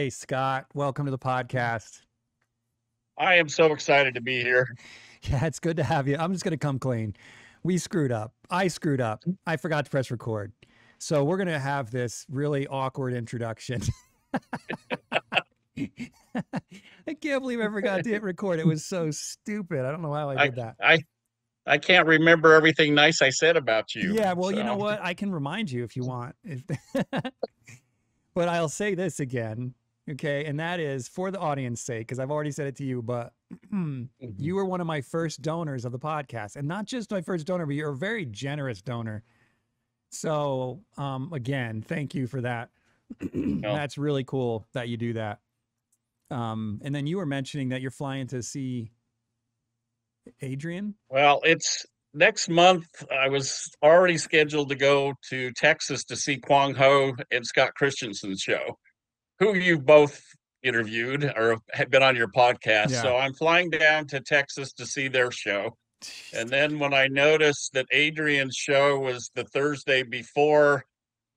Hey, Scott, welcome to the podcast. I am so excited to be here. Yeah, it's good to have you. I'm just going to come clean. We screwed up. I screwed up. I forgot to press record. So we're going to have this really awkward introduction. I can't believe I forgot to hit record. It was so stupid. I don't know how I I did that. I I can't remember everything nice I said about you. Yeah, well, you know So what? I can remind you if you want. But I'll say this again, okay? And that is for the audience sake, because I've already said it to you, but Mhm. you were one of my first donors of the podcast. And not just my first donor, but you're a very generous donor. So, again, thank you for that. well, That's really cool that you do that. And then you were mentioning that you're flying to see Adrian. well, it's next month. I was already scheduled to go to Texas to see Kwang Ho and Scott Christensen's show, who you've both interviewed or have been on your podcast. Yeah. So I'm flying down to Texas to see their show. And then when I noticed that Adrian's show was the Thursday before,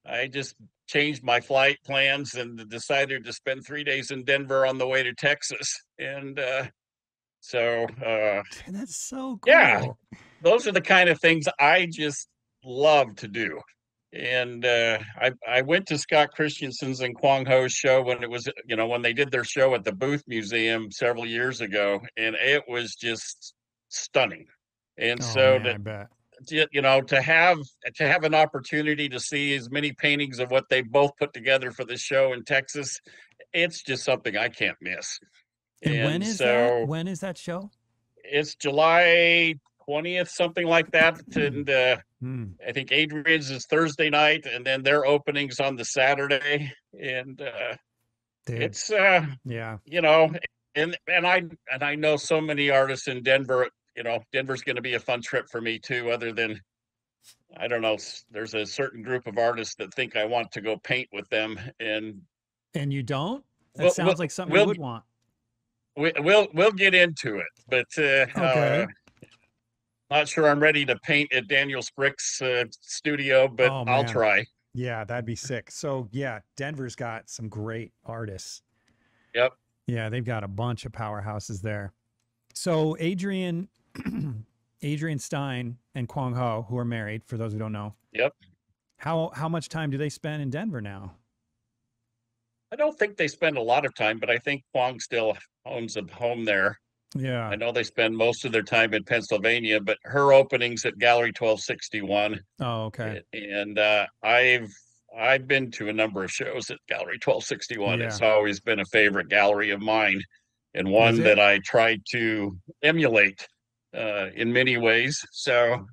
I just changed my flight plans and decided to spend 3 days in Denver on the way to Texas. And so, That's so yeah, cool. those are the kind of things I just love to do. And I went to Scott Christensen's and Kwang Ho's show when it was, when they did their show at the Booth Museum several years ago, and it was just stunning. And Oh, so man, I bet. to have an opportunity to see as many paintings of what they both put together for the show in Texas, it's just something I can't miss. And when And is that? so When is that show? it's July 20th, something like that. And Hmm. I think Adrian's is Thursday night, and then their openings on the Saturday. And Dude. it's Yeah. you know, and I know so many artists in Denver. Denver's going to be a fun trip for me too. Other than I don't know, there's a certain group of artists that think I want to go paint with them, and And you don't? That we'll we'll sounds like something you we'll would want. we'll get into it. But Okay. not sure I'm ready to paint at Daniel Sprick's studio, but Oh I'll man. try. Yeah, that'd be sick. So yeah, Denver's got some great artists. Yep, Yeah, they've got a bunch of powerhouses there. So Adrian Adrian Stein and Kwang Ho, who are married, for those who don't know, yep. how much time do they spend in Denver now? I don't think they spend a lot of time, but I think Kwong still owns a home there. Yeah. I know they spend most of their time in Pennsylvania, but her openings at Gallery 1261, Oh, okay. and I've been to a number of shows at Gallery 1261. Yeah. It's always been a favorite gallery of mine, and Is one that it? I try to emulate in many ways. So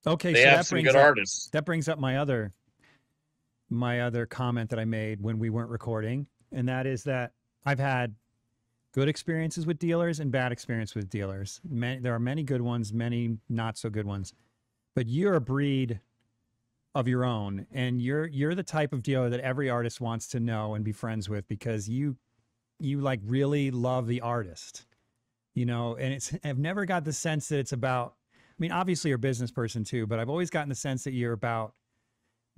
Okay, they so have some good artists. that brings up my other comment that I made when we weren't recording, and that is that I've had good experiences with dealers and bad experience with dealers. There are many good ones, many not so good ones. But you're a breed of your own, and you're the type of dealer that every artist wants to know and be friends with because you like really love the artist, and I've never got the sense that it's about, I mean, obviously you're a business person too, but I've always gotten the sense that you're about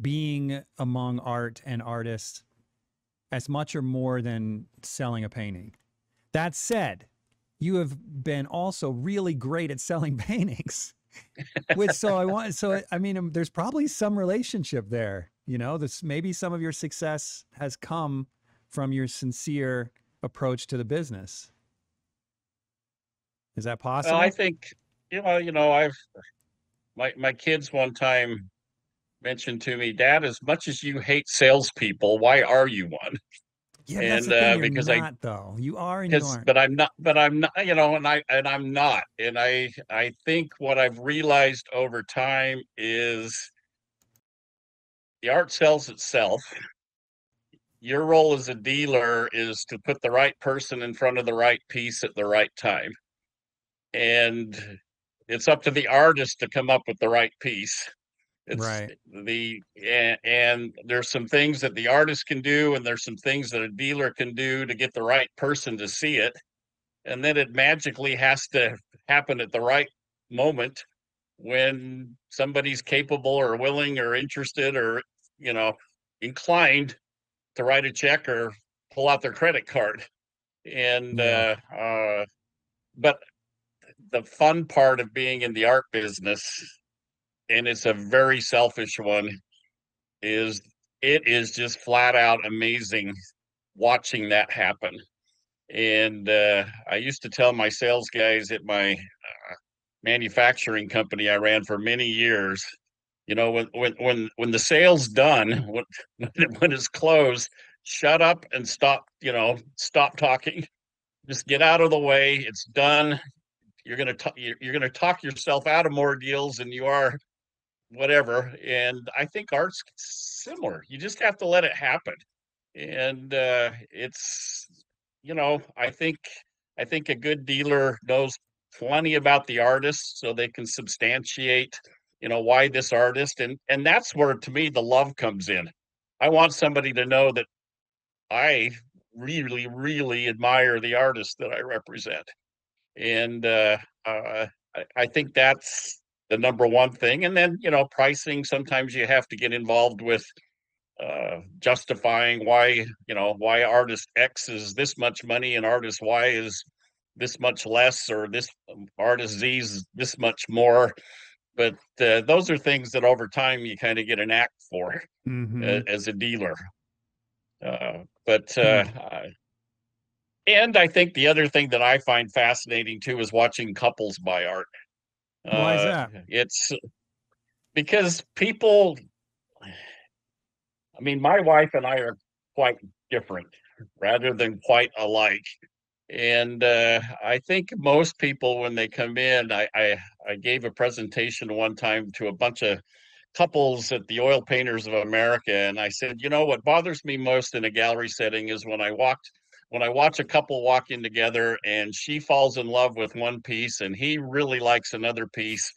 being among art and artists as much or more than selling a painting. That said, you have been also really great at selling paintings. Which so I mean, there's probably some relationship there. This maybe some of your success has come from your sincere approach to the business. Is that Well, I possible? think I've my kids one time mentioned to me, Dad, as much as you hate salespeople, why are you one? Yeah, but that's And the thing. You're because I not though. You are and you because aren't. but I'm not, and I'm not. And I think what I've realized over time is the art sells itself. Your role as a dealer is to put the right person in front of the right piece at the right time. And it's up to the artist to come up with the right piece. It's Right. and there's some things that the artist can do, and there's some things that a dealer can do to get the right person to see it. And then it magically has to happen at the right moment when somebody's capable or willing or interested or you know inclined to write a check or pull out their credit card. And Yeah. but the fun part of being in the art business, and it's a very selfish one, is it is just flat out amazing watching that happen. And I used to tell my sales guys at my manufacturing company I ran for many years, when the sale's done, when it's closed, shut up and stop, stop talking. Just get out of the way. It's done. You're gonna talk yourself out of more deals than you are whatever. And I think art's similar. You just have to let it happen. And it's I think a good dealer knows plenty about the artist so they can substantiate why this artist, and that's where to me the love comes in. I want somebody to know that I really really admire the artist that I represent. And I think that's the number one thing. And then pricing, sometimes you have to get involved with justifying why artist X is this much money and artist Y is this much less, or this artist Z is this much more. But those are things that over time you kind of get an act for Mm-hmm. as a dealer. But Hmm. and I think the other thing that I find fascinating too is watching couples buy art. Why is that? It's because people, I mean, my wife and I are quite different rather than quite alike. And I think most people, when they come in, I gave a presentation one time to a bunch of couples at the Oil Painters of America, and I said, what bothers me most in a gallery setting is when I watch a couple walk in together and she falls in love with one piece and he really likes another piece,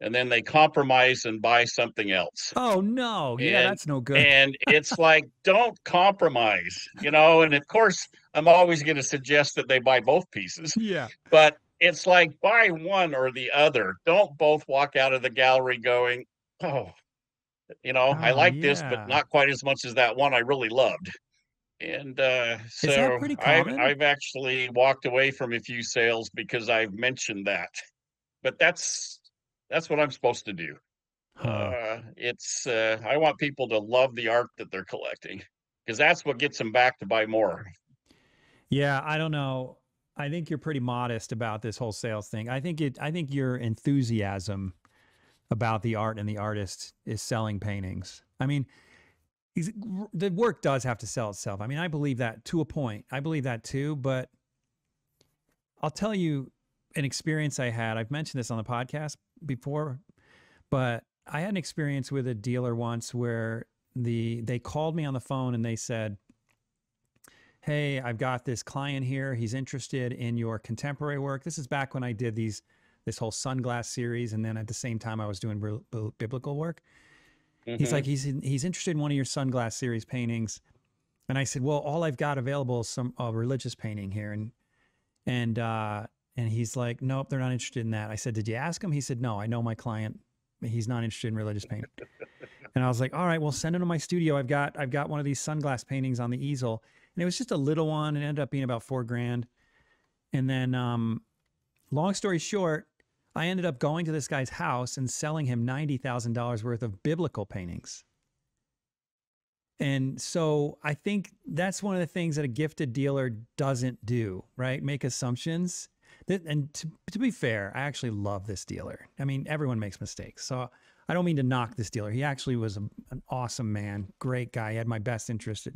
and then they compromise and buy something else. Oh no. Yeah, and that's no good. and it's like, don't compromise, and of course I'm always going to suggest that they buy both pieces, Yeah. but it's like, buy one or the other. Don't both walk out of the gallery going, oh, I Oh like this but yeah. not quite as much as that one I really loved. And Is that so pretty i've common? i've actually walked away from a few sales because I've mentioned that. But that's what I'm supposed to do. Huh. It's I want people to love the art that they're collecting, because that's what gets them back to buy more. Yeah, I don't know. I think you're pretty modest about this whole sales thing. I think your enthusiasm about the art and the artist is selling paintings. I mean, the work does have to sell itself. I mean, I believe that to a point. I believe that too, but I'll tell you an experience I had. I've mentioned this on the podcast before, but I had an experience with a dealer once where they called me on the phone and they said, "Hey, I've got this client here. He's interested in your contemporary work." This is back when I did this whole sunglass series, and then at the same time I was doing biblical work. He's like, Hmm. he's interested in one of your sunglass series paintings, and I said, "Well, all I've got available is some religious painting here," and and he's like, "Nope, they're not interested in that." I said, "Did you ask him?" He said, "No, I know my client. He's not interested in religious painting." And I was like, "All right, well, send him to my studio. I've got one of these sunglass paintings on the easel." And it was just a little one. It ended up being about $4,000. And then, long story short, I ended up going to this guy's house and selling him $90,000 worth of biblical paintings. And so I think that's one of the things that a gifted dealer doesn't do, right? Make assumptions. And to be fair, I actually love this dealer. I mean, everyone makes mistakes. So I don't mean to knock this dealer. He actually was an awesome man, great guy. He had my best interest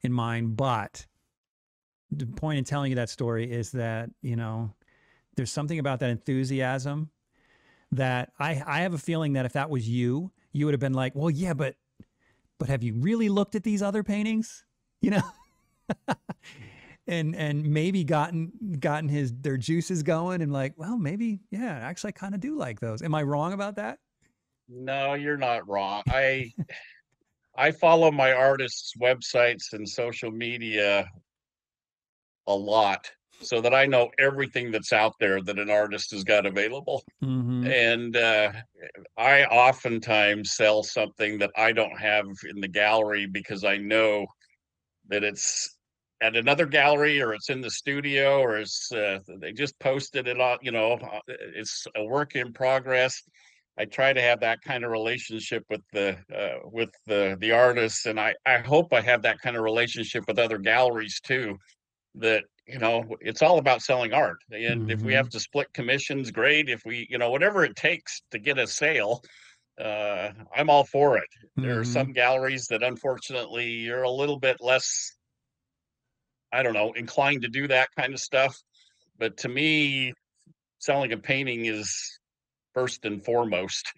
in mind. But the point in telling you that story is that, there's something about that enthusiasm that I have a feeling that if that was you, you would have been like, well, yeah, but have you really looked at these other paintings? You know, and maybe gotten their juices going and like, well, maybe, yeah, actually I kind of do like those. Am I wrong about that? No, you're not wrong. I follow my artists' websites and social media a lot so that I know everything that's out there that an artist has got available. Mm-hmm. And I oftentimes sell something that I don't have in the gallery because I know that it's at another gallery, or it's in the studio, or it's they just posted it on, it's a work in progress. I try to have that kind of relationship with the artists, and I hope I have that kind of relationship with other galleries too. That it's all about selling art, and if we Mm-hmm. have to split commissions, great. If we, whatever it takes to get a sale, I'm all for it. There are Mm-hmm. some galleries that unfortunately you're a little bit less, I don't know, inclined to do that kind of stuff. But to me, selling a painting is first and foremost.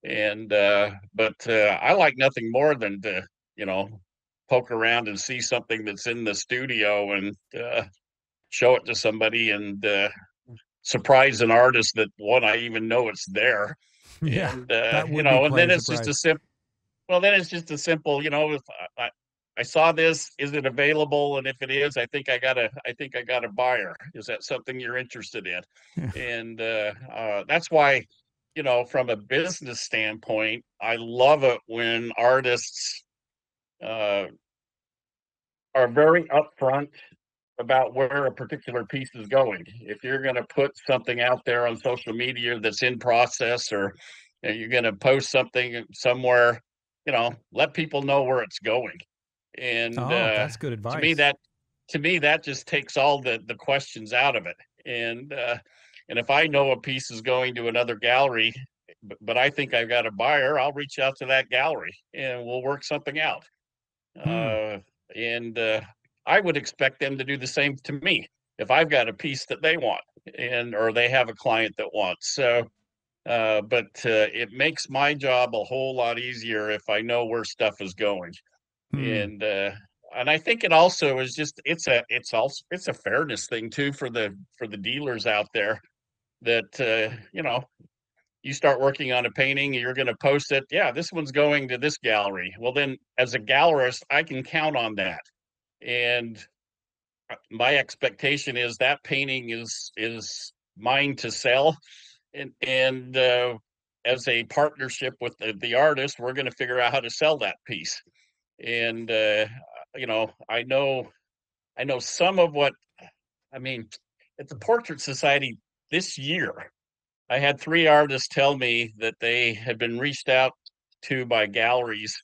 And I like nothing more than to, you know, poke around and see something that's in the studio and show it to somebody and surprise an artist that one I even know it's there. Yeah, And that would be and quite then a it's just a surprise. simple then it's just a simple, if I saw this, is it available? And if it is, I think I got a buyer. Is that something you're interested in? And that's why, from a business standpoint, I love it when artists uh, are very upfront about where a particular piece is going. If you're going to put something out there on social media that's in process, or you're going to post something somewhere, let people know where it's going. And Oh, that's good to me, advice. that just takes all the questions out of it. And if I know a piece is going to another gallery, but I think I've got a buyer, I'll reach out to that gallery and we'll work something out. Hmm. And I would expect them to do the same to me if I've got a piece that they want, and or they have a client that wants. So, but it makes my job a whole lot easier if I know where stuff is going. Hmm. And I think it also is just it's a fairness thing too for the dealers out there that you start working on a painting, you're going to post it. Yeah, this one's going to this gallery. Well, then as a gallerist, I can count on that. And my expectation is that painting is mine to sell. And as a partnership with the artist, we're going to figure out how to sell that piece. And I know some of what I mean at the Portrait Society this year. I had 3 artists tell me that they had been reached out to by galleries.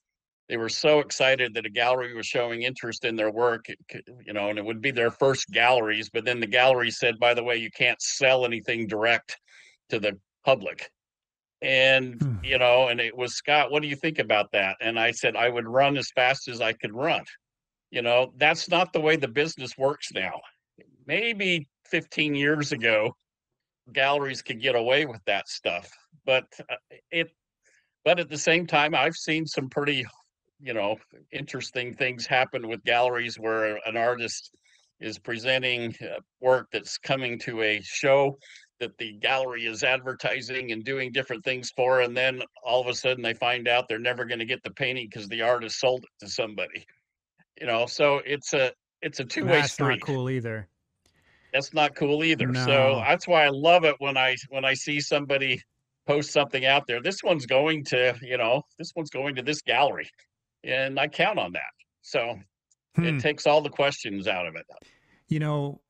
They were so excited that a gallery was showing interest in their work, and it would be their first galleries, but then the gallery said, "By the way, you can't sell anything direct to the public." And, Hmm. and it was, "Scott, what do you think about that?" And I said, "I would run as fast as I could run." That's not the way the business works now. Maybe 15 years ago, galleries could get away with that stuff. But it but at the same time, I've seen some pretty, you know, interesting things happen with galleries where an artist is presenting work that's coming to a show that the gallery is advertising and doing different things for, and then all of a sudden they find out they're never going to get the painting because the artist sold it to somebody. So it's a two-way That's not street. cool either. That's not cool either. So No. that's why I love it when I see somebody post something out there. This one's going to this gallery, and I count on that. So it Hmm. takes all the questions out of it. You know,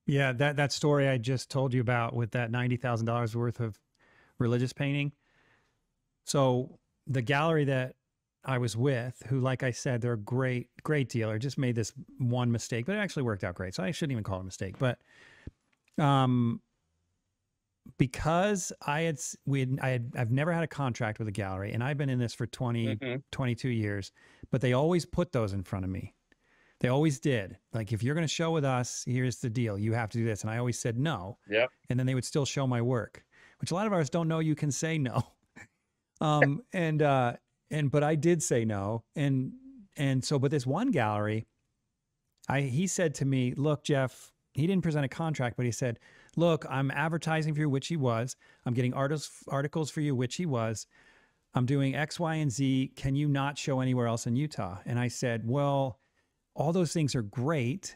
yeah, that story I just told you about with that $90,000 worth of religious painting. So the gallery that I was with, who, like I said, they're a great dealer, just made this one mistake, but it actually worked out great. So I shouldn't even call it a mistake. But um, because I've never had a contract with a gallery, and I've been in this for 20, Hmm. 22 years, but they always put those in front of me. They always did. Like, if you're going to show with us, here's the deal. You have to do this. And I always said no. Yep. And then they would still show my work, which a lot of artists don't know you can say no. But I did say no. But this one gallery, he said to me, look, Jeff, he didn't present a contract, but he said, look, I'm advertising for you, which he was. I'm getting articles for you, which he was. I'm doing X, Y, and Z. Can you not show anywhere else in Utah? And I said, well, all those things are great,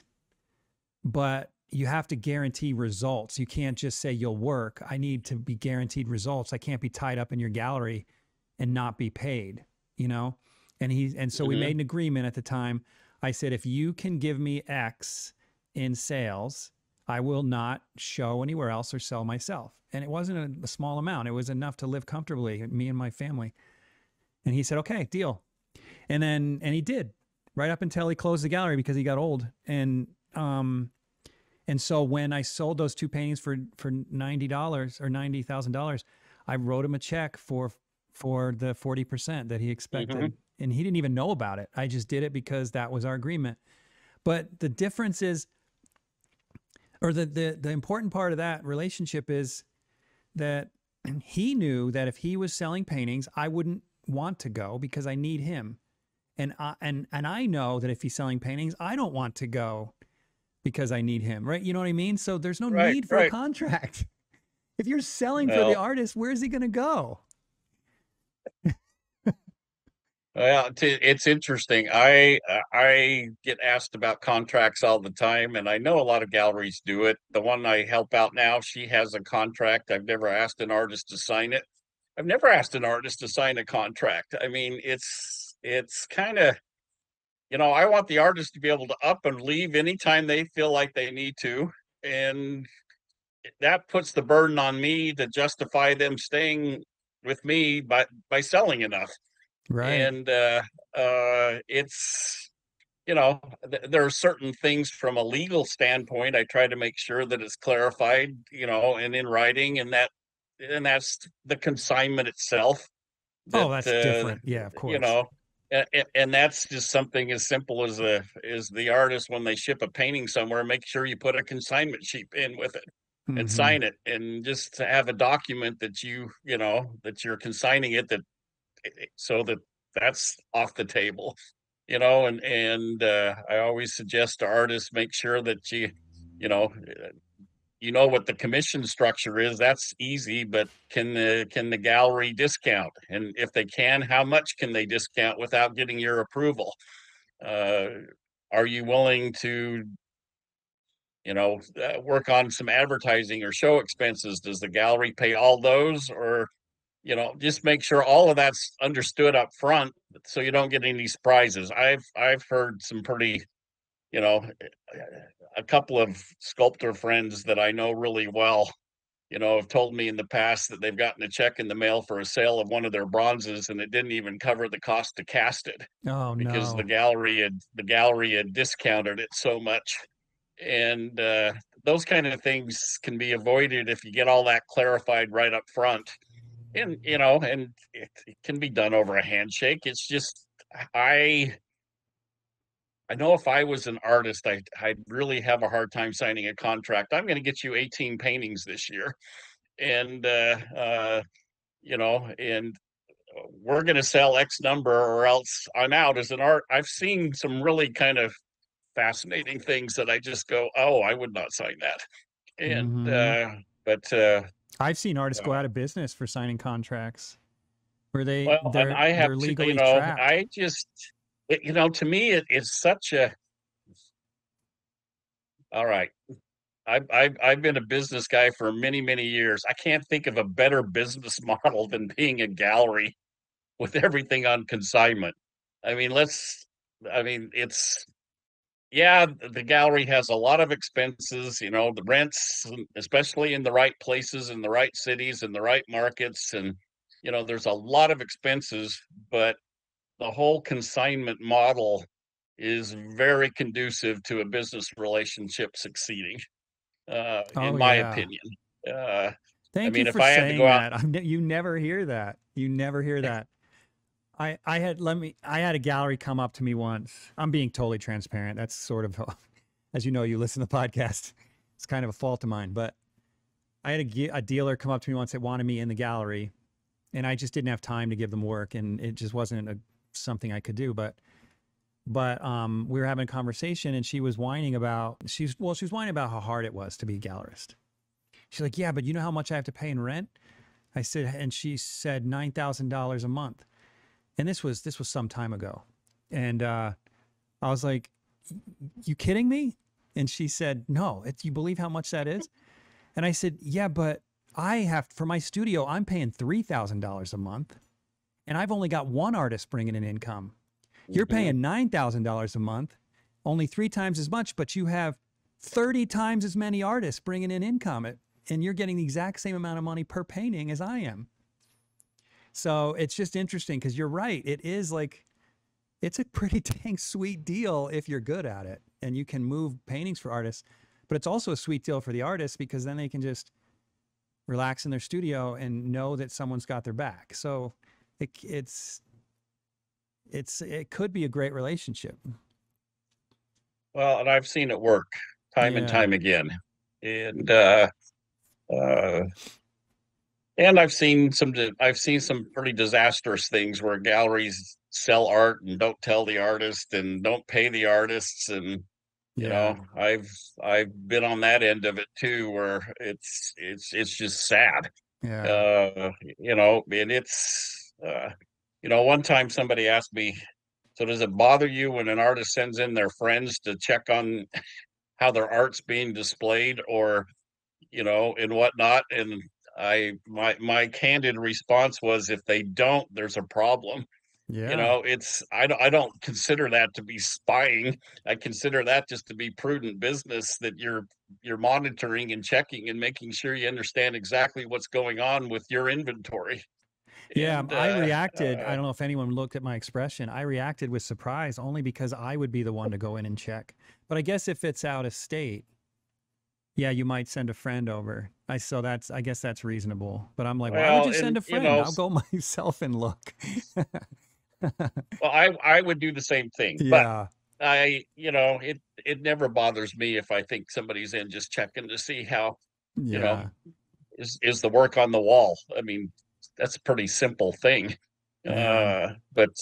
but you have to guarantee results. You can't just say you'll work. I need to be guaranteed results. I can't be tied up in your gallery and not be paid, you know? And so we Hmm. made an agreement at the time. I said, if you can give me X in sales, I will not show anywhere else or sell myself. And it wasn't a small amount. It was enough to live comfortably, me and my family. And he said, okay, deal. And he did, right up until he closed the gallery because he got old. And so when I sold those 2 paintings for $90 or $90,000, I wrote him a check for the 40% that he expected. And he didn't even know about it. I just did it because that was our agreement. But the difference is, or the important part of that relationship is that he knew that if he was selling paintings, I wouldn't want to go because I need him. And I know that if he's selling paintings, I don't want to go because I need him, right? You know what I mean? So there's no need for a contract. If you're selling for the artist, where's he going to go? Well, it's interesting. I get asked about contracts all the time, and I know a lot of galleries do it. The one I help out now, she has a contract. I've never asked an artist to sign it. I've never asked an artist to sign a contract. I mean, it's kind of, I want the artist to be able to up and leave anytime they feel like they need to, and that puts the burden on me to justify them staying with me by selling enough. Right. And it's, there are certain things from a legal standpoint. I try to make sure that it's clarified, and in writing, and that's the consignment itself. That's different. Yeah, of course. And that's just something as simple as the artist, when they ship a painting somewhere, make sure you put a consignment sheet in with it and sign it, and just to have a document that that you're consigning it, so that's off the table, and I always suggest to artists, make sure that you know what the commission structure is. That's easy, but can the gallery discount? And if they can, how much can they discount without getting your approval? Are you willing to work on some advertising or show expenses? Does the gallery pay all those? Or just make sure all of that's understood up front, so you don't get any surprises. I've heard some pretty, a couple of sculptor friends that I know really well, have told me in the past that they've gotten a check in the mail for a sale of one of their bronzes, and it didn't even cover the cost to cast it. Oh, because no. the gallery had discounted it so much. And those kind of things can be avoided if you get all that clarified right up front. And and it can be done over a handshake. It's just, I know if I was an artist, I'd really have a hard time signing a contract. I'm going to get you 18 paintings this year, and and we're going to sell X number, or else I'm out as an art. I've seen some really kind of fascinating things that I just go, oh, I would not sign that. And but I've seen artists go out of business for signing contracts where and I have they're to, legally trapped. I just, to me, it's such a, all right. I've been a business guy for many, many years. I can't think of a better business model than being a gallery with everything on consignment. I mean, it's, yeah, the gallery has a lot of expenses, the rents, especially in the right places, in the right cities, in the right markets. And, there's a lot of expenses, but the whole consignment model is very conducive to a business relationship succiding, in my opinion. Thank you if for I had to go saying out, that. You never hear that. You never hear that. I had a gallery come up to me once. I'm being totally transparent. That's sort of, as you know, you listen to the podcast. It's kind of a fault of mine, but I had a dealer come up to me once that wanted me in the gallery, and I just didn't have time to give them work, and it just wasn't something I could do. But we were having a conversation, and she was whining about she was whining about how hard it was to be a gallerist. She's like, yeah, but you know how much I have to pay in rent? I said, and she said $9,000 a month. And this was some time ago. And I was like, you kidding me? And she said, no, you believe how much that is? And I said, yeah, but for my studio, I'm paying $3,000 a month. And I've only got one artist bringing in income. You're paying $9,000 a month. only 3 times as much, but you have 30 times as many artists bringing in income, and you're getting the exact same amount of money per painting as I am. So it's just interesting because you're right. It is like, it's a pretty dang sweet deal if you're good at it and you can move paintings for artists. But it's also a sweet deal for the artists because then they can just relax in their studio and know that someone's got their back. So it could be a great relationship. Well, and I've seen it work time and Yeah. time again. And uh, I've seen some pretty disastrous things where galleries sell art and don't tell the artist and don't pay the artists, and Yeah. I've been on that end of it too, where it's just sad. Yeah. Uh, and it's one time somebody asked me, so does it bother you when an artist sends in their friends to check on how their art's being displayed, or and whatnot? And my candid response was, if they don't, there's a problem. Yeah. I don't consider that to be spying. I consider that just to be prudent business, that you're monitoring and checking and making sure you understand exactly what's going on with your inventory. Yeah, And I reacted. I don't know if anyone looked at my expression. I reacted with surprise only because I would be the one to go in and check. But I guess if it's out of state, yeah, you might send a friend over. I guess that's reasonable. But I'm like, why would well, you send and a friend? I'll go myself and look. well, I would do the same thing, but Yeah. it never bothers me if I think somebody's in just checking to see how, you know, Yeah. is the work on the wall. I mean, that's a pretty simple thing. Yeah. But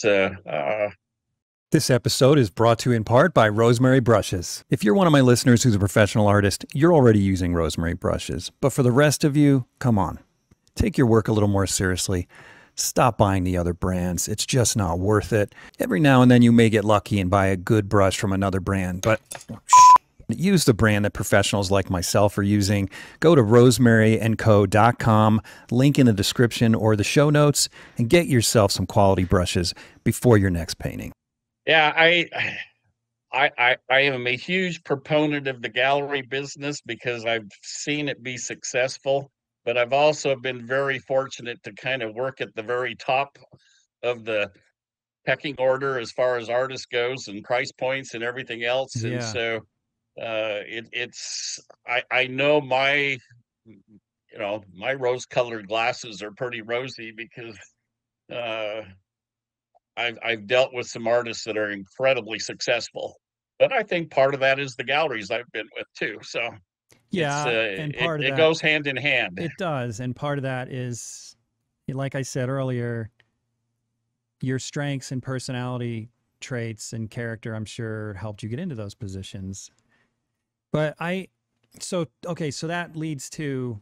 This episode is brought to you in part by Rosemary Brushes. If you're one of my listeners who's a professional artist, you're already using Rosemary Brushes. But for the rest of you, come on. Take your work a little more seriously. Stop buying the other brands. It's just not worth it. Every now and then you may get lucky and buy a good brush from another brand, but use the brand that professionals like myself are using. Go to rosemaryandco.com, link in the description or the show notes, and get yourself some quality brushes before your next painting. yeah, I am a huge proponent of the gallery business because I've seen it be successful, but I've also been very fortunate to kind of work at the very top of the pecking order as far as artist goes and price points and everything else. And Yeah. so it's I know my rose colored glasses are pretty rosy because uh I've dealt with some artists that are incredibly successful. But I think part of that is the galleries I've been with too. So Yeah, and part of it that, goes hand in hand. it does. And part of that is, like I said earlier, your strengths and personality traits and character, I'm sure, helped you get into those positions. But okay, so that leads to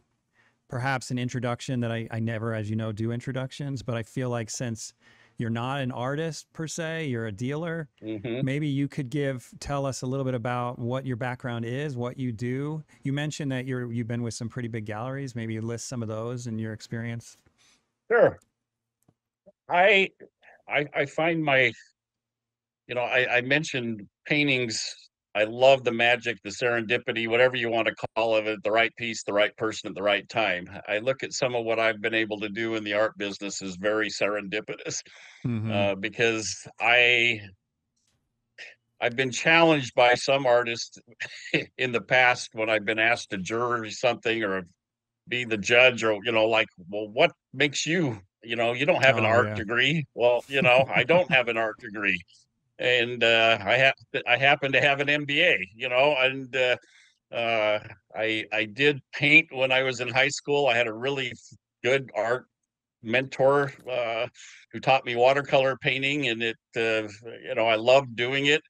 perhaps an introduction that I never, as you know, do introductions, but I feel like since you're not an artist per se, you're a dealer, Hmm. maybe you could tell us a little bit about what your background is, what you do. You mentioned that you've been with some pretty big galleries. Maybe list some of those in your experience. Sure. I I find I mentioned paintings. I love the magic, the serendipity, whatever you want to call it, the right piece, the right person at the right time. I look at some of what I've been able to do in the art business as very serendipitous, Mm-hmm. because I've been challenged by some artists in the past when I've been asked to jury something or be the judge, or like, well, what makes you don't have an Oh art yeah. degree. Well, I don't have an art degree, and I happen to have an MBA, and uh, I did paint when I was in high school. I had a really good art mentor who taught me watercolor painting, and I loved doing it.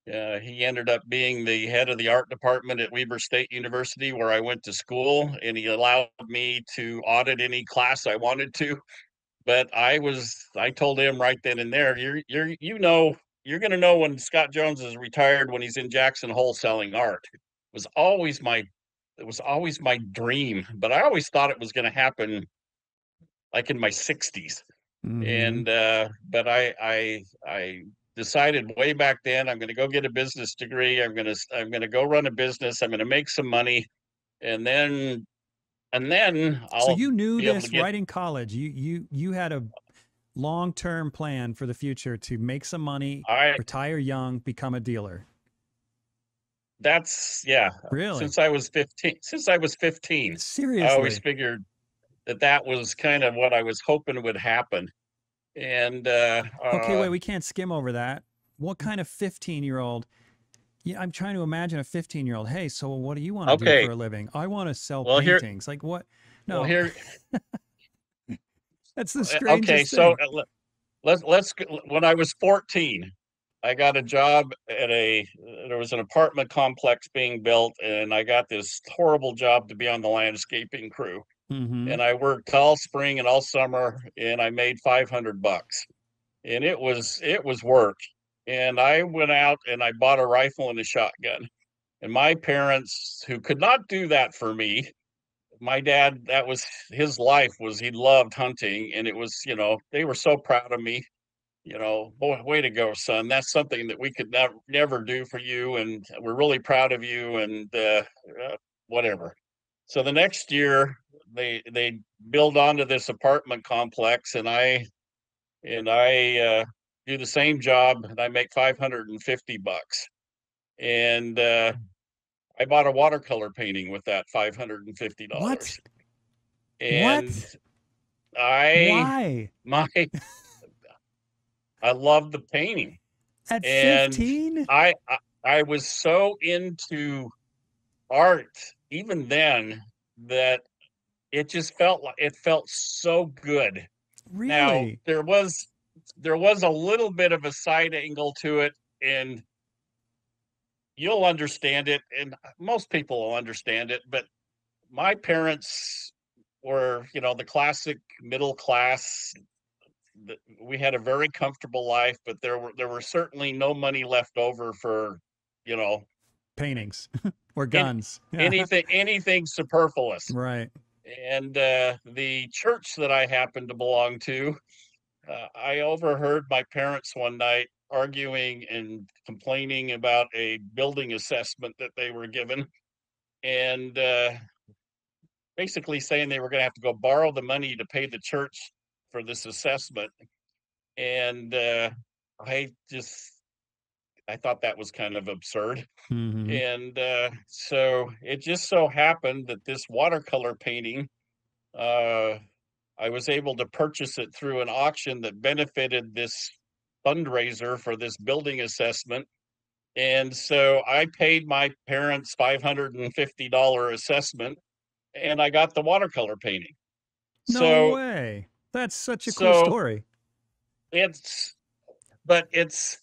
He ended up being the head of the art department at Weber State University, where I went to school, and he allowed me to audit any class I wanted to. But I told him right then and there, you're going to know when Scott Jones is retired, when he's in Jackson Hole selling art. It was always my dream, but I always thought it was going to happen like in my 60s. Mm-hmm. And but I decided way back then, I'm going to go get a business degree. I'm going to go run a business. I'm going to make some money, and then So I'll you knew be able to this get. right in college. You had a long-term plan for the future to make some money, I retire young, become a dealer. That's yeah. Really? Since I was 15, I always Seriously? figured that was kind of what I was hoping would happen. And Okay, wait, we can't skim over that. What kind of 15-year-old? Yeah, I'm trying to imagine a 15-year-old. Hey, so what do you want to do okay, for a living? I want to sell well here, paintings. Like what? well No, here, that's the okay. strangest So thing. let's when I was 14, I got a job at there was an apartment complex being built, and I got this horrible job to be on the landscaping crew. Mm-hmm. And I worked all spring and all summer, and I made $500, and it was work. And I went out and I bought a rifle and a shotgun. And my parents, who could not do that for me, my dad, that was his life, was he loved hunting, and it was, they were so proud of me. Boy, way to go, son. That's something that we could never do for you, and we're really proud of you, and whatever. So the next year, they build onto this apartment complex, and I do the same job, and I make $550. And I bought a watercolor painting with that What? $550. And What? I Why? my I love the painting. At And 15? I was so into art even then that it felt so good. Now Really? there was a little bit of a side angle to it, and you'll understand it, and most people will understand it. But my parents were, the classic middle class. We had a very comfortable life, but there were certainly no money left over for, you know, Paintings or in, guns. Yeah. anything superfluous. Right. And the church that I happened to belong to, I overheard my parents one night arguing and complaining about a building assessment that they were given, and basically saying they were going to have to go borrow the money to pay the church for this assessment. And I just I thought that was kind of absurd. Mm-hmm. And so it just so happened that this watercolor painting, uh, I was able to purchase it through an auction that benefited this fundraiser for this building assessment. And so I paid my parents $550 assessment, and I got the watercolor painting. No So way. That's such a cool so story. it's but it's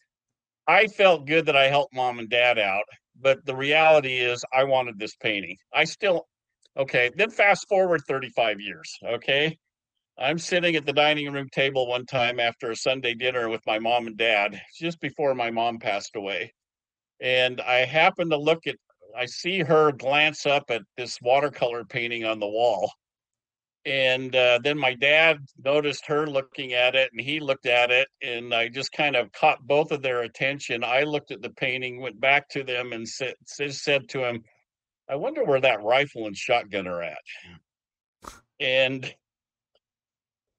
I felt good that I helped mom and dad out, but the reality is I wanted this painting. I still Okay, then fast forward 35 years, okay? I'm sitting at the dining room table one time after a Sunday dinner with my mom and dad, just before my mom passed away. And I see her glance up at this watercolor painting on the wall. And then my dad noticed her looking at it, and he looked at it, and I just kind of caught both of their attention. I looked at the painting, went back to them, and said to him, "I wonder where that rifle and shotgun are at." And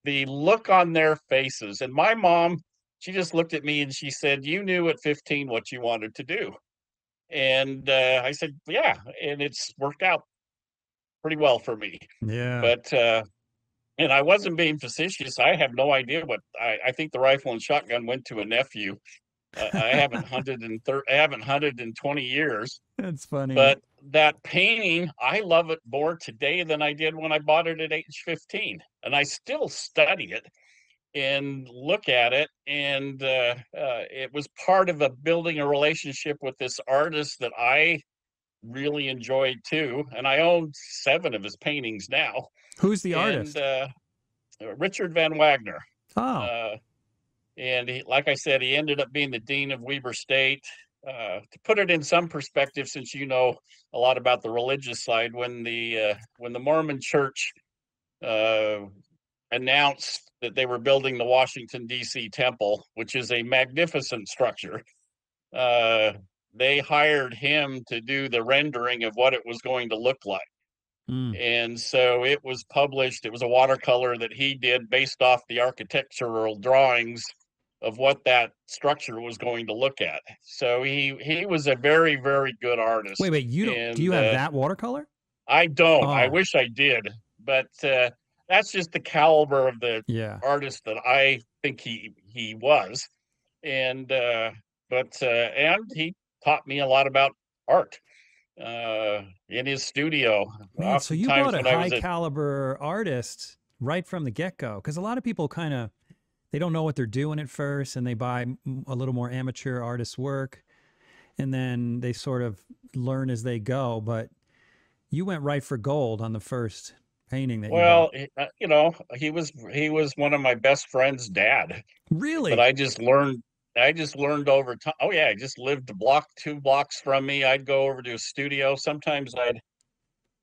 the look on their faces, and my mom, she just looked at me and she said, "You knew at 15 what you wanted to do." And I said, "Yeah," and it's worked out pretty well for me. Yeah. But and I wasn't being facetious. I have no idea I think the rifle and shotgun went to a nephew. I haven't hunted in 20 years, That's funny. but that painting, I love it more today than I did when I bought it at age 15. And I still study it and look at it. And it was part of building a relationship with this artist that I really enjoyed too. And I own 7 of his paintings now. Who's the And artist? Richard Van Wagner. Oh, Uh, and like I said, he ended up being the dean of Weber State. To put it in some perspective, since you know a lot about the religious side, when the Mormon Church uh, announced that they were building the Washington, D.C. temple, which is a magnificent structure, uh, they hired him to do the rendering of what it was going to look like. Mm. And so it was published. It was a watercolor that he did based off the architectural drawings of what that structure was going to look at. So he was a very, very good artist. Wait, you don't, do you And have that watercolor? I don't. I Oh, wish I did, but that's just the caliber of the yeah. artist that I think he was. And and he taught me a lot about art in his studio. Man, so you Oftentimes brought a when I high was at caliber artist right from the get go. Because a lot of people kind of, they don't know what they're doing at first and they buy a little more amateur artist work and then they sort of learn as they go. But you went right for gold on the first painting that you bought. well, he was one of my best friend's dad, but Really? I just learned over time. Oh yeah, I just lived a block, 2 blocks from me. I'd go over to his studio. Sometimes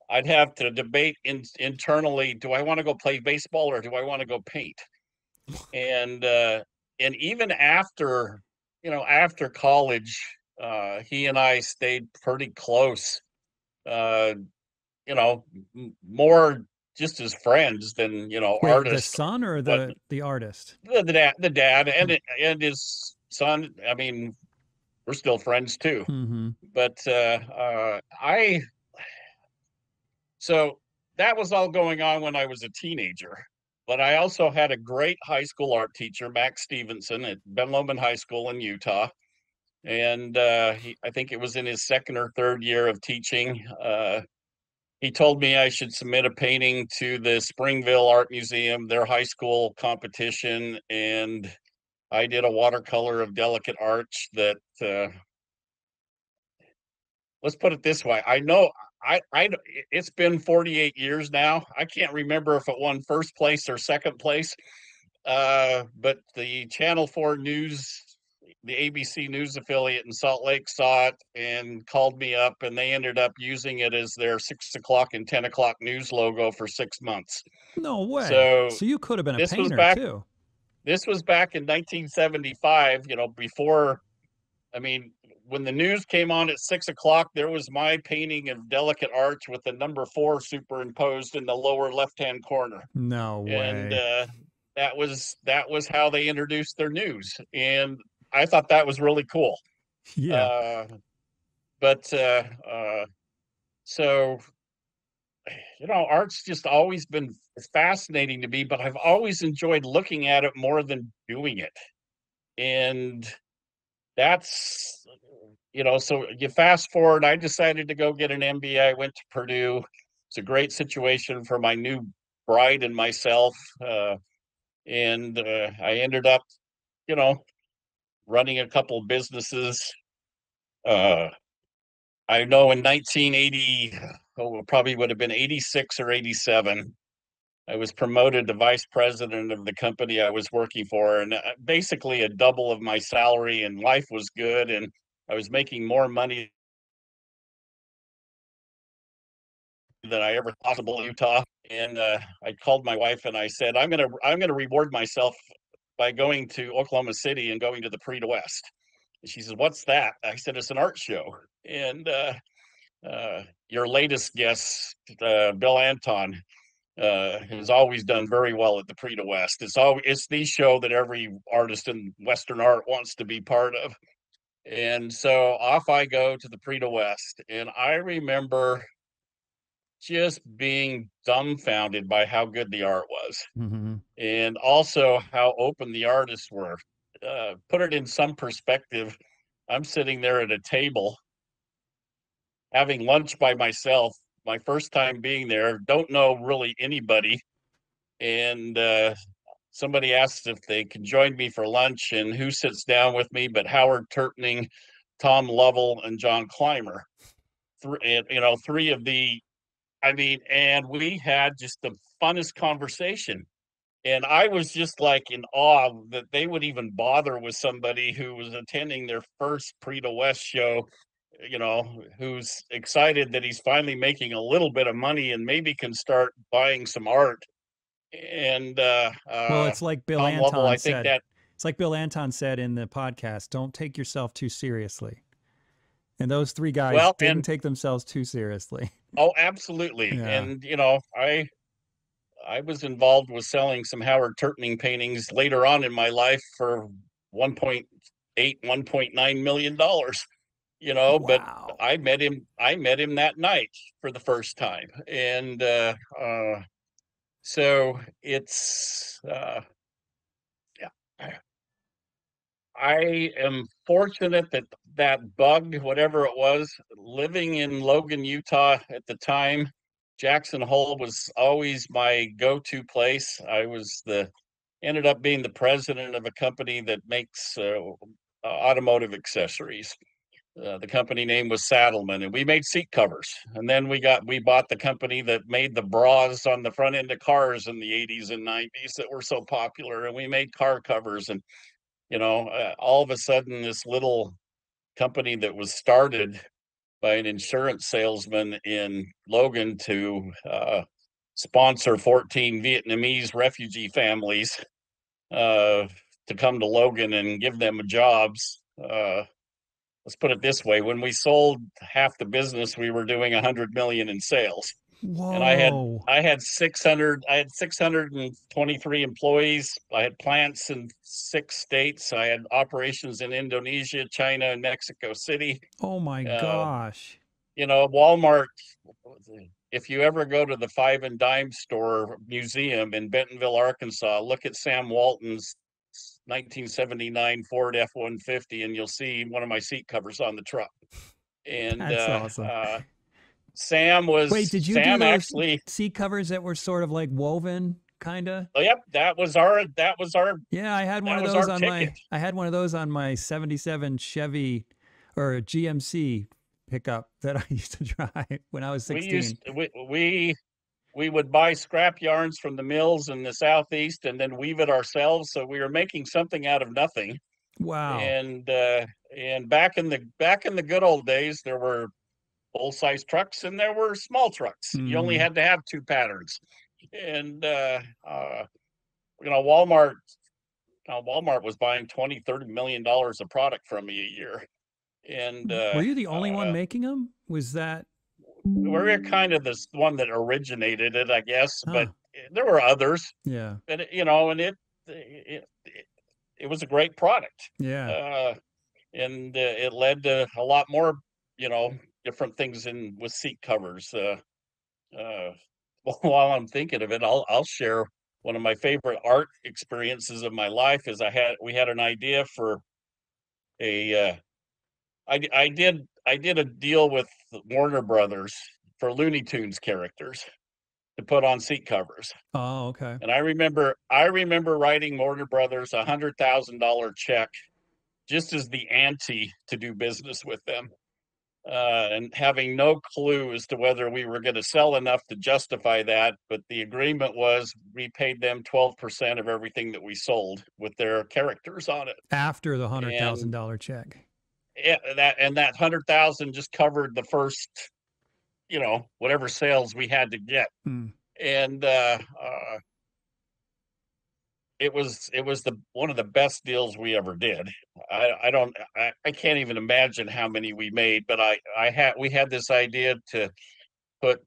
I'd have to debate internally, do I want to go play baseball or do I want to go paint? And and even after, after college, he and I stayed pretty close. Uh, More just as friends than, Wait, the artists. son or But the artist? the dad Hmm. and his son, I mean, we're still friends too. Mm-hmm. But I so that was all going on when I was a teenager. But I also had a great high school art teacher, Max Stevenson, at Ben Lomond High School in Utah. And I think it was in his second or third year of teaching. He told me I should submit a painting to the Springville Art Museum, their high school competition. And I did a watercolor of Delicate Arch that, let's put it this way. I know it's been 48 years now. I can't remember if it won first place or second place. But the Channel 4 News, the ABC News affiliate in Salt Lake saw it and called me up, and they ended up using it as their 6 o'clock and 10 o'clock news logo for 6 months. No way. So So you could have been a this was painter back. too. This was back in 1975. Before. I mean, when the news came on at 6 o'clock, there was my painting of Delicate Arch with the number 4 superimposed in the lower left-hand corner, No and way. that was how they introduced their news, and I thought that was really cool. Yeah. Uh, but so art's just always been fascinating to me, but I've always enjoyed looking at it more than doing it, and that's so you fast forward, I decided to go get an MBA. I went to Purdue. It's a great situation for my new bride and myself. And I ended up, you know, running a couple businesses. Uh, I know in 1980, oh, it probably would have been 86 or 87, I was promoted to vice president of the company I was working for, and basically a double of my salary, and life was good. And I was making more money than I ever possible in Utah. And I called my wife and I said, I'm gonna reward myself by going to Oklahoma City and going to the Prix de West. And she says, "What's that?" I said, "It's an art show." And your latest guest, Bill Anton, has always done very well at the Prix de West. It's the show that every artist in Western art wants to be part of. And so off I go to the Prix de West, and I remember just being dumbfounded by how good the art was, Mm-hmm. and also how open the artists were. Put it in some perspective, I'm sitting there at a table having lunch by myself, my first time being there, don't know really anybody, and somebody asked if they could join me for lunch, and who sits down with me but Howard Turpning, Tom Lovell, and John Clymer. Three of the, I mean, and we had just the funnest conversation. And I was just like in awe that they would even bother with somebody who was attending their first Prix de West show, who's excited that he's finally making a little bit of money and maybe can start buying some art. And Well, it's like Bill Tom Lovell, Anton I think said. that, It's like Bill Anton said in the podcast, don't take yourself too seriously. And those three guys well, didn't and take themselves too seriously. oh, absolutely. Yeah. And, I was involved with selling some Howard Turtning paintings later on in my life for 1.8, $1.9 million, but Wow. I met him that night for the first time. And so it's yeah, I am fortunate that that bug, whatever it was, living in Logan, Utah at the time, Jackson Hole was always my go-to place. Ended up being the president of a company that makes automotive accessories. The company name was Saddleman, and we made seat covers. And then we bought the company that made the bras on the front end of cars in the 80s and 90s that were so popular, and we made car covers. And all of a sudden, this little company that was started by an insurance salesman in Logan to sponsor 14 Vietnamese refugee families to come to Logan and give them jobs. Let's put it this way: when we sold half the business, we were doing 100 million in sales, and Whoa. I had 623 employees. I had plants in 6 states. I had operations in Indonesia, China, and Mexico City. Oh my Uh, gosh. Walmart, if you ever go to the Five and Dime store museum in Bentonville, Arkansas, look at Sam Walton's 1979 Ford F-150, and you'll see one of my seat covers on the truck. And That's awesome. Wait, did you do Sam those actually, seat covers that were sort of like woven, kind of? oh, yep, Yeah, I had one that of was those our on ticket. my I had one of those on my 77 Chevy or GMC pickup that I used to drive when I was We used 16. we would buy scrap yarns from the mills in the southeast and then weave it ourselves. So we were making something out of nothing. Wow. And back in the good old days, there were full size trucks and there were small trucks. You only Hmm. had to have two patterns. And you know, Walmart Walmart was buying 20, $30 million of product from me a year. And Were you the only one making them? Was that we're kind of this one that originated it, I guess, but Huh. there were others. Yeah. And and it was a great product. Yeah. Uh, and it led to a lot more, you know, different things in with seat covers. Uh, while I'm thinking of it, I'll share one of my favorite art experiences of my life. Is we had an idea for a I did a deal with Warner Brothers for Looney Tunes characters to put on seat covers. Oh, okay. And I remember writing Warner Brothers $100,000 check just as the ante to do business with them, and having no clue as to whether we were going to sell enough to justify that. But the agreement was we paid them 12% of everything that we sold with their characters on it. After the And $100,000 check. that 100,000 just covered the first, whatever sales we had to get. Hmm. And it was the one of the best deals we ever did. I can't even imagine how many we made, but we had this idea to put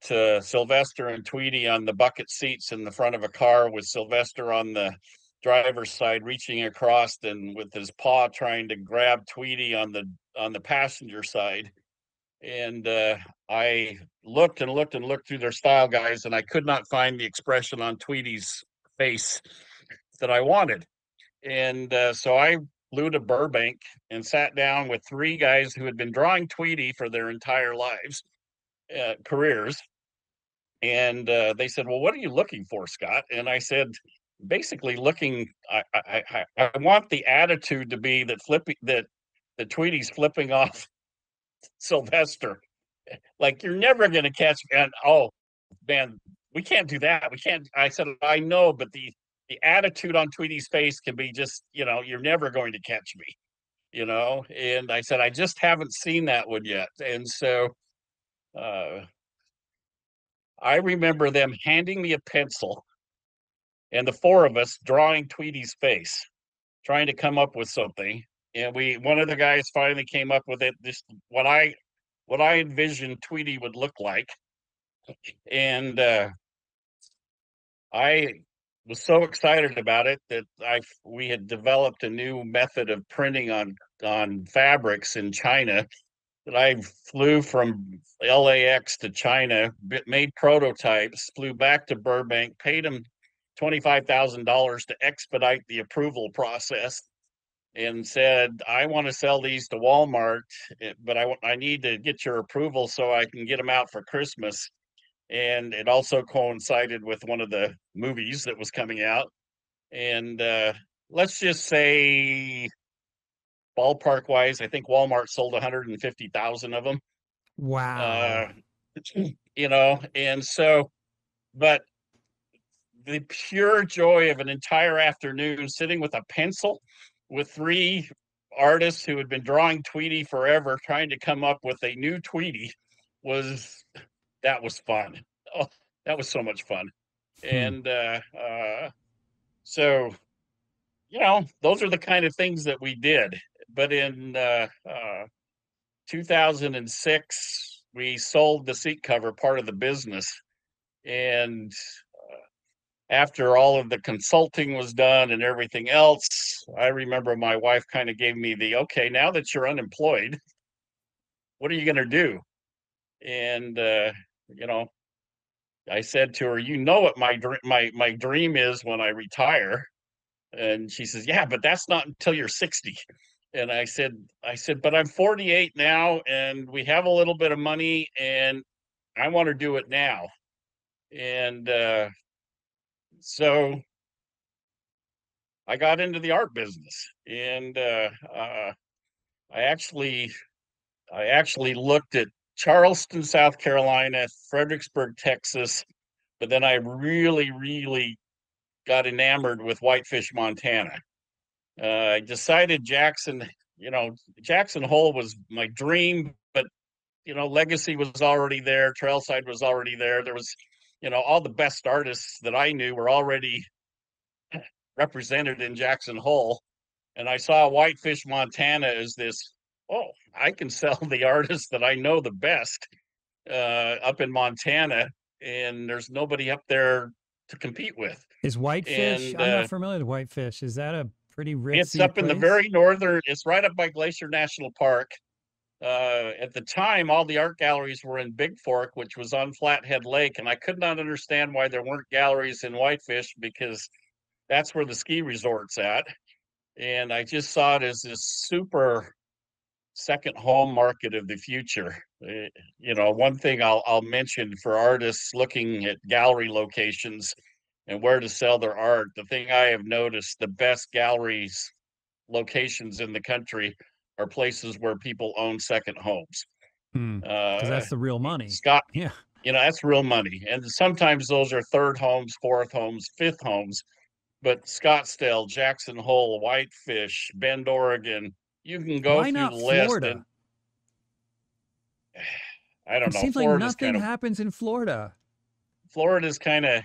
Sylvester and Tweety on the bucket seats in the front of a car with Sylvester on the driver's side reaching across and with his paw trying to grab Tweety on the passenger side. And I looked and looked and looked through their style guides, and I could not find the expression on Tweety's face that I wanted. And so I flew to Burbank and sat down with three guys who had been drawing Tweety for their entire lives, careers. And they said, "Well, what are you looking for, Scott?" And I said, basically looking, I want the attitude to be that the Tweety's flipping off Sylvester. Like, you're never going to catch me. And oh, man, we can't do that. We can't. I said, I know, but the attitude on Tweety's face can be just, you're never going to catch me, And I said, I just haven't seen that one yet. And so uh, I remember them handing me a pencil and the four of us drawing Tweety's face, trying to come up with something. And one of the guys finally came up with it. This what I envisioned Tweety would look like, and I was so excited about it that we had developed a new method of printing on fabrics in China, that I flew from LAX to China, made prototypes, flew back to Burbank, paid them $25,000 to expedite the approval process, and said, I want to sell these to Walmart, but I need to get your approval so I can get them out for Christmas. And it also coincided with one of the movies that was coming out. And let's just say, ballpark wise, I think Walmart sold 150,000 of them. Wow. And so, but the pure joy of an entire afternoon sitting with a pencil with three artists who had been drawing Tweety forever, trying to come up with a new Tweety, that was fun. Oh, that was so much fun. And so, those are the kind of things that we did. But in 2006, we sold the seat cover part of the business. And after all of the consulting was done and everything else, I remember my wife kind of gave me okay, now that you're unemployed, what are you going to do? And, I said to her, what my dream is when I retire. And she says, yeah, but that's not until you're 60. And I said, but I'm 48 now, and we have a little bit of money, and I want to do it now. And so I got into the art business, and I actually looked at Charleston, South Carolina, Fredericksburg, Texas, but then I really, really got enamored with Whitefish, Montana. I decided Jackson Hole was my dream, but Legacy was already there, Trailside was already there. There was, all the best artists that I knew were already represented in Jackson Hole. And I saw Whitefish, Montana as this, oh, I can sell the artists that I know the best up in Montana, and there's nobody up there to compete with. Is Whitefish? And I'm not familiar with Whitefish. Is that a pretty it's ritzy up in the place? very northern, it's right up by Glacier National Park. At the time, all the art galleries were in Big Fork, which was on Flathead Lake, and I could not understand why there weren't galleries in Whitefish, because that's where the ski resort's at. And I just saw it as this super second home market of the future. One thing I'll mention for artists looking at gallery locations and where to sell their art, the thing I have noticed, the best galleries locations in the country are places where people own second homes. Because that's the real money. Scott, Yeah. that's real money. And sometimes those are third homes, fourth homes, fifth homes. But Scottsdale, Jackson Hole, Whitefish, Bend, Oregon, you can go Why through not the list. Florida? And I don't It know. seems like nothing happens in Florida. Florida's kind of,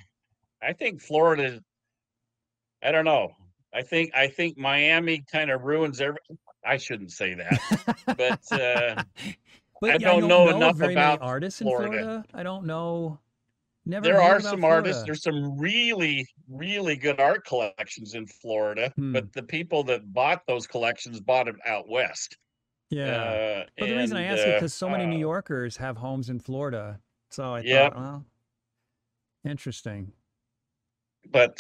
I think Florida, I don't know. I think Miami kind of ruins everything. I shouldn't say that, but but I yeah, I don't don't know know enough very many about artists in Florida. Florida. I don't know. Never There heard are about some artists. Florida. There's some really, really good art collections in Florida, but the people that bought those collections bought them out west. Yeah. But the reason I ask it, because so many New Yorkers have homes in Florida. So I thought, well, interesting. But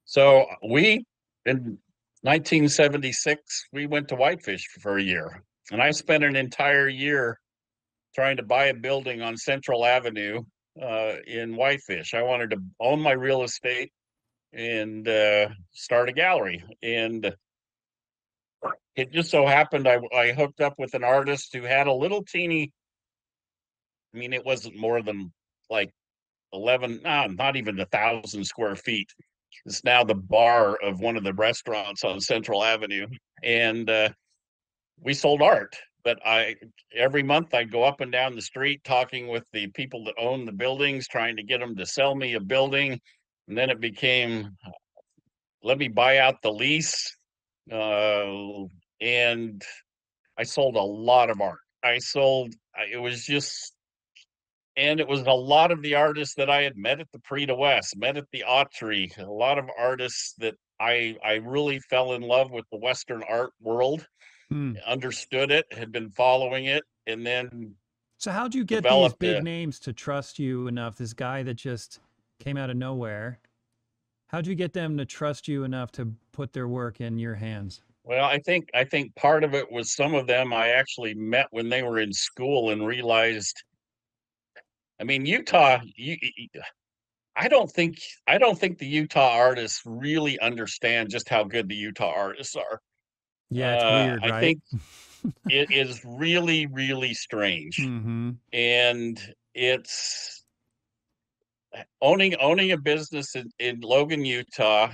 so in 1976, we went to Whitefish for a year, and I spent an entire year trying to buy a building on Central Avenue in Whitefish. I wanted to own my real estate and start a gallery. And it just so happened I hooked up with an artist who had a little teeny, I mean, it wasn't more than like 11, not even 1,000 square feet. It's now the bar of one of the restaurants on Central Avenue. And we sold art. But every month I'd go up and down the street talking with the people that own the buildings, trying to get them to sell me a building. And then it became, let me buy out the lease. And I sold a lot of art. It was just, and it was a lot of the artists that I had met at the Prix de West, met at the Autry, a lot of artists that I really fell in love with the Western art world, Hmm. understood it, had been following it, and then So how'd you get these developed big a, names to trust you enough? This guy that just came out of nowhere. How'd you get them to trust you enough to put their work in your hands? well, I think part of it was some of them I actually met when they were in school and realized, I mean, Utah, I don't think I don't think the Utah artists really understand just how good the Utah artists are. Yeah, it's weird, I right? think it is really, really strange, Mm-hmm. and it's owning a business in Logan, Utah.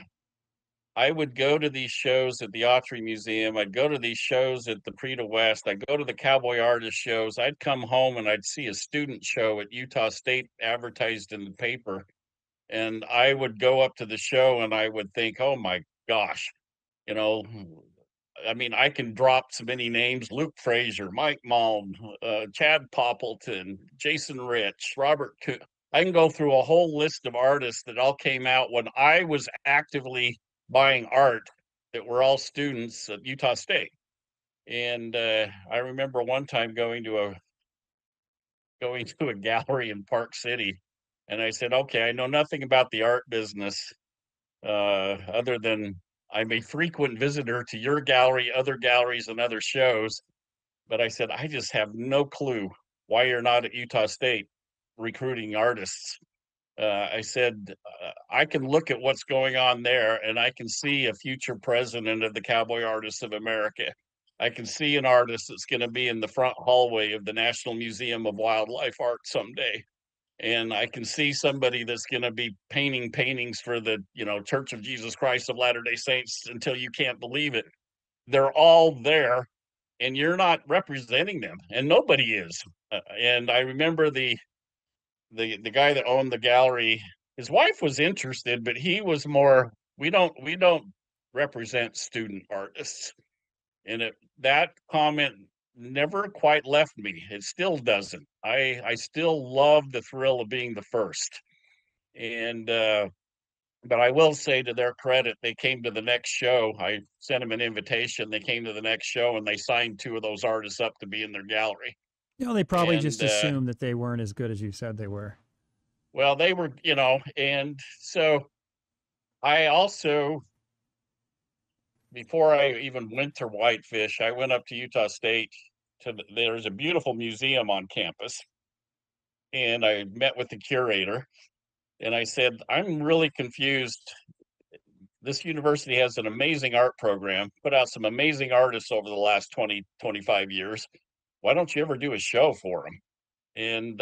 I would go to these shows at the Autry Museum. I'd go to these shows at the Prix de West. I'd go to the Cowboy Artist shows. I'd come home and I'd see a student show at Utah State advertised in the paper. And I would go up to the show and I would think, oh my gosh, you know, I mean, I can drop so many names: Luke Frazier, Mike Malm, Chad Poppleton, Jason Rich, Robert I can go through a whole list of artists that all came out when I was actively buying art, that were all students at Utah State. And I remember one time going to a gallery in Park City, and I said, "Okay, I know nothing about the art business, other than I'm a frequent visitor to your gallery, other galleries, and other shows." But I said, "I just have no clue why you're not at Utah State recruiting artists." I said, "I can look at what's going on there, and I can see a future president of the Cowboy Artists of America. I can see an artist that's going to be in the front hallway of the National Museum of Wildlife Art someday. And I can see somebody that's going to be painting paintings for the, Church of Jesus Christ of Latter-day Saints until you can't believe it. They're all there, and you're not representing them, and nobody is." And I remember the guy that owned the gallery, his wife was interested, but he was more, we don't represent student artists. And that comment never quite left me. It still doesn't. I still love the thrill of being the first. And but I will say, to their credit, they came to the next show. I sent them an invitation. They came to the next show and they signed two of those artists up to be in their gallery. You know, they probably And just assumed that they weren't as good as you said they were. well, they were, and so I also, before I even went to Whitefish, I went up to Utah State. There's a beautiful museum on campus, and I met with the curator. And I said, "I'm really confused. This university has an amazing art program, put out some amazing artists over the last 20, 25 years. Why don't you ever do a show for them?" And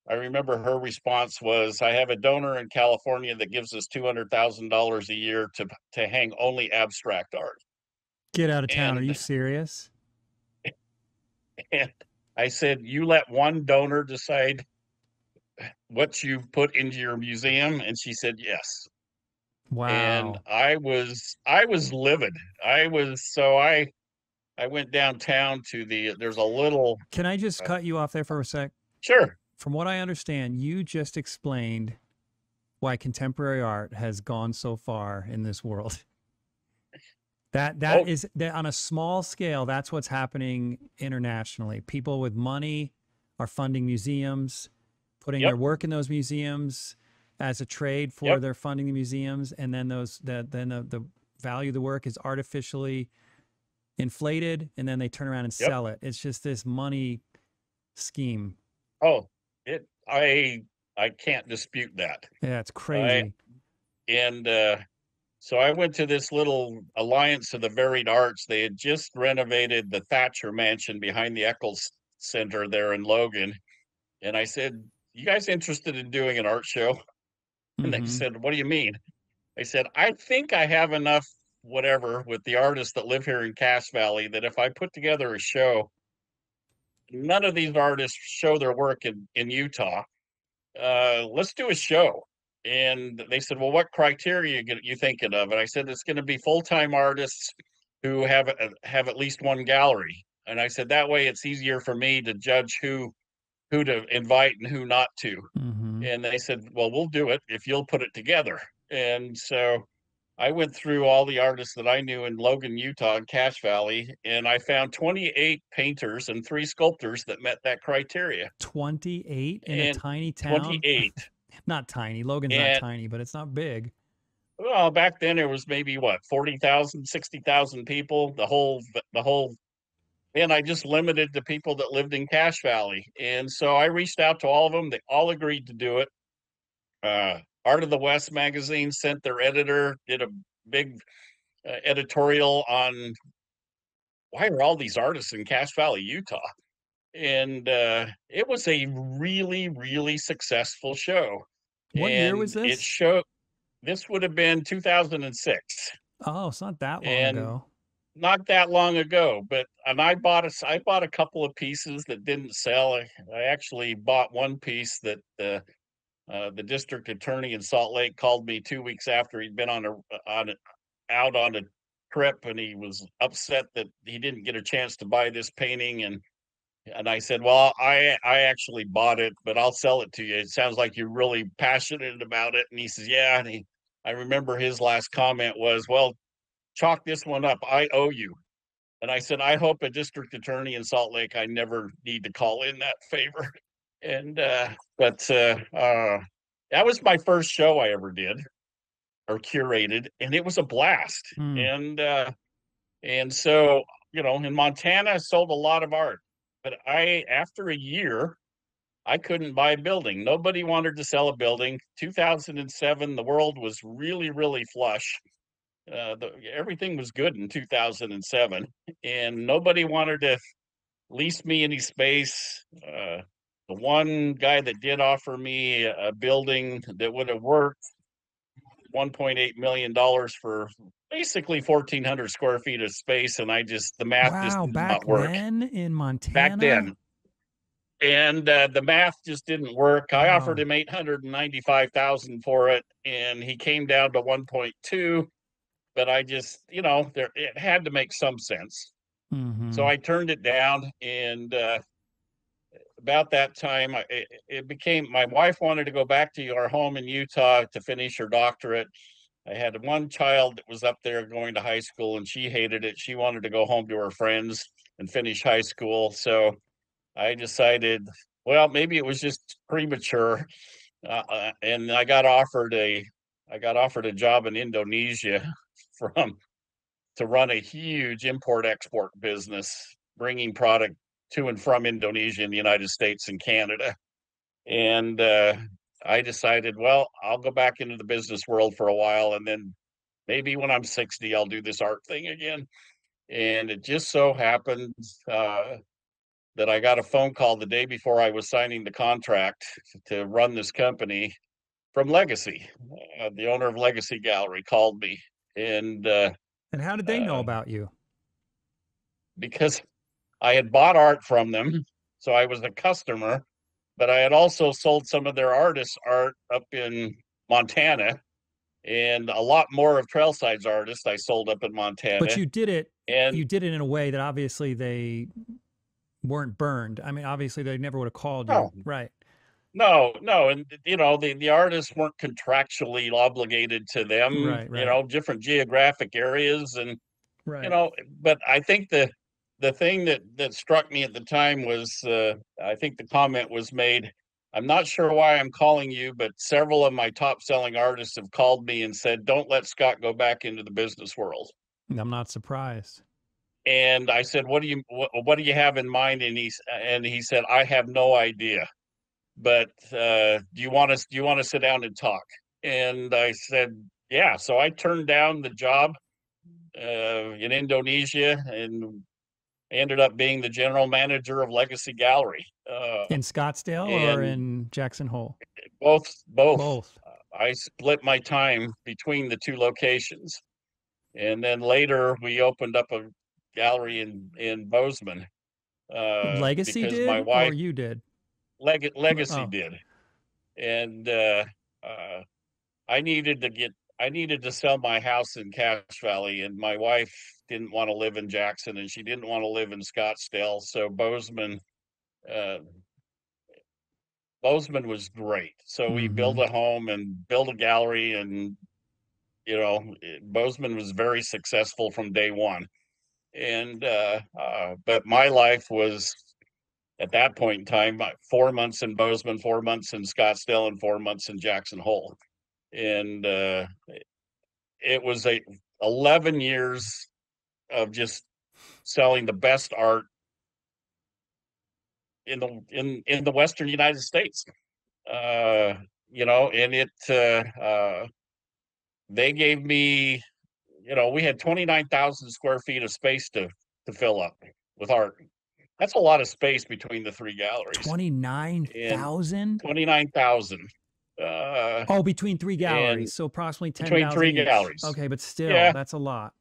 I remember her response was, "I have a donor in California that gives us $200,000 a year to hang only abstract art." Get out of town. Are you And serious? and I said, "You let one donor decide what you put into your museum?" And she said, "Yes." And Wow. I was livid. I went downtown to there's a little, Can I just uh, cut you off there for a sec? sure. From what I understand, you just explained why contemporary art has gone so far in this world. That Oh, is that on a small scale, that's what's happening internationally. People with money are funding museums, putting yep, their work in those museums as a trade for yep. their funding the museums, and then the value of the work is artificially inflated, and then they turn around and Yep. sell it. It's just this money scheme. Oh, it I can't dispute that. Yeah, it's I crazy. and So I went to this little Alliance of the Varied Arts. They had just renovated the Thatcher Mansion behind the Eccles Center there in Logan. And I said, "You guys interested in doing an art show?" And they Hmm. said, "What do you mean?" I said, "I think I have enough whatever with the artists that live here in Cass Valley that if I put together a show, none of these artists show their work in Utah. Let's do a show." and they said, well, what criteria you thinking of? And I said, it's going to be full-time artists who have at least one gallery. And I said, that way it's easier for me to judge who to invite and who not to. Mm-hmm. And they said, well, we'll do it if you'll put it together. And so I went through all the artists that I knew in Logan, Utah, and Cache Valley, and I found 28 painters and 3 sculptors that met that criteria. 28 in a And tiny town? 28. Not tiny. Logan's not And tiny, but it's not big. well, back then it was maybe what, 40,000, 60,000 people, the whole, and I just limited the people that lived in Cache Valley. And so I reached out to all of them. They all agreed to do it. Art of the West magazine sent their editor, did a big editorial on why are all these artists in Cache Valley, Utah? And it was a really, really successful show. What year was And it this? showed, this would have been 2006. Oh, it's not that long And ago. not that long ago, but and I bought a couple of pieces that didn't sell. I actually bought one piece that the district attorney in Salt Lake called me 2 weeks after he'd been out on a trip, and he was upset that he didn't get a chance to buy this painting. And I said, well, I actually bought it, but I'll sell it to you. It sounds like you're really passionate about it. And he says, yeah. And I remember his last comment was, well, chalk this one up. I owe you. And I said, I hope a district attorney in Salt Lake, I never need to call in that favor. And that was my first show I ever did or curated, and it was a blast. Mm. And so, in Montana, I sold a lot of art, but after a year, I couldn't buy a building. Nobody wanted to sell a building. 2007, the world was really, really flush. Everything was good in 2007, and nobody wanted to lease me any space. The one guy that did offer me a building that would have worked, $1.8 million for basically 1,400 square feet of space, and the math just Wow, did back not work then in back Montana? then. And the math just didn't work. I offered Wow. him 895,000 for it, and he came down to 1.2. But I just, it had to make some sense. So Mm-hmm. I turned it down, and about that time, it became my wife wanted to go back to our home in Utah to finish her doctorate. I had one child that was up there going to high school, and she hated it. She wanted to go home to her friends and finish high school. So I decided, well, maybe it was just premature, and I got offered a job in Indonesia from to run a huge import export business, bringing product to and from Indonesia and the United States and Canada. And I decided, well, I'll go back into the business world for a while, and then maybe when I'm 60, I'll do this art thing again. And it just so happened that I got a phone call the day before I was signing the contract to run this company from Legacy. The owner of Legacy Gallery called me, and And how did they know uh, about you? because I had bought art from them, so I was a customer, but I had also sold some of their artists' art up in Montana, and a lot more of Trailside's artists I sold up in But Montana. And you did it in a way that obviously they weren't burned. I mean, obviously they never would have called you. no, Right. no, and the artists weren't contractually obligated to them. Right, right. Different geographic areas, and you Right. know. But I think the thing that struck me at the time was I think the comment was made. I'm not sure why I'm calling you, but several of my top selling artists have called me and said, "Don't let Scott go back into the business world." I'm not surprised. And I said, what do you have in mind?" And he said, "I have no idea, but do you want to sit down and talk?" And I said, "Yeah." So I turned down the job in Indonesia, and ended up being the general manager of Legacy Gallery. In Scottsdale or And in Jackson Hole? both. Both. I split my time between the two locations, and then later we opened up a gallery in Bozeman Legacy because my did or wife you did? Legacy Oh, did, and I needed to sell my house in Cache Valley, and my wife didn't want to live in Jackson, and she didn't want to live in Scottsdale. So uh, Bozeman was great. So we built Mm-hmm. a home and built a gallery, and Bozeman was very successful from day one. And but my life was at that point in time 4 months in Bozeman, 4 months in Scottsdale, and 4 months in Jackson Hole. And it was a 11 years of just selling the best art in the Western United States. Uh, and they gave me, we had 29,000 square feet of space to fill up with art. That's a lot of space between the three galleries. And 29,000? 29,000. Uh, Oh, between three and galleries, so approximately between 10,000 three each. galleries. Okay, but still, Yeah, that's a lot.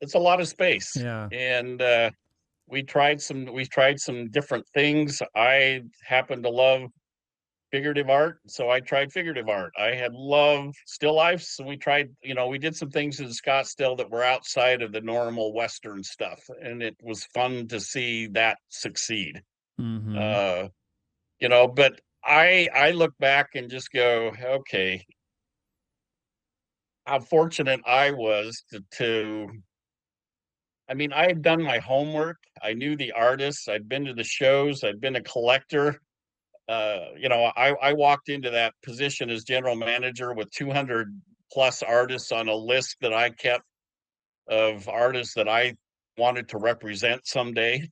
it's a lot of space. Yeah. And we tried some different things. I happen to love figurative art, so I tried figurative art. I had loved still lifes, so we did some things in Scottsdale that were outside of the normal Western stuff, and it was fun to see that succeed. Mm-hmm. Uh, but I look back and just go, okay, how fortunate I was to I mean, I had done my homework. I knew the artists. I'd been to the shows. I'd been a collector. I walked into that position as general manager with 200 plus artists on a list that I kept of artists that I wanted to represent someday.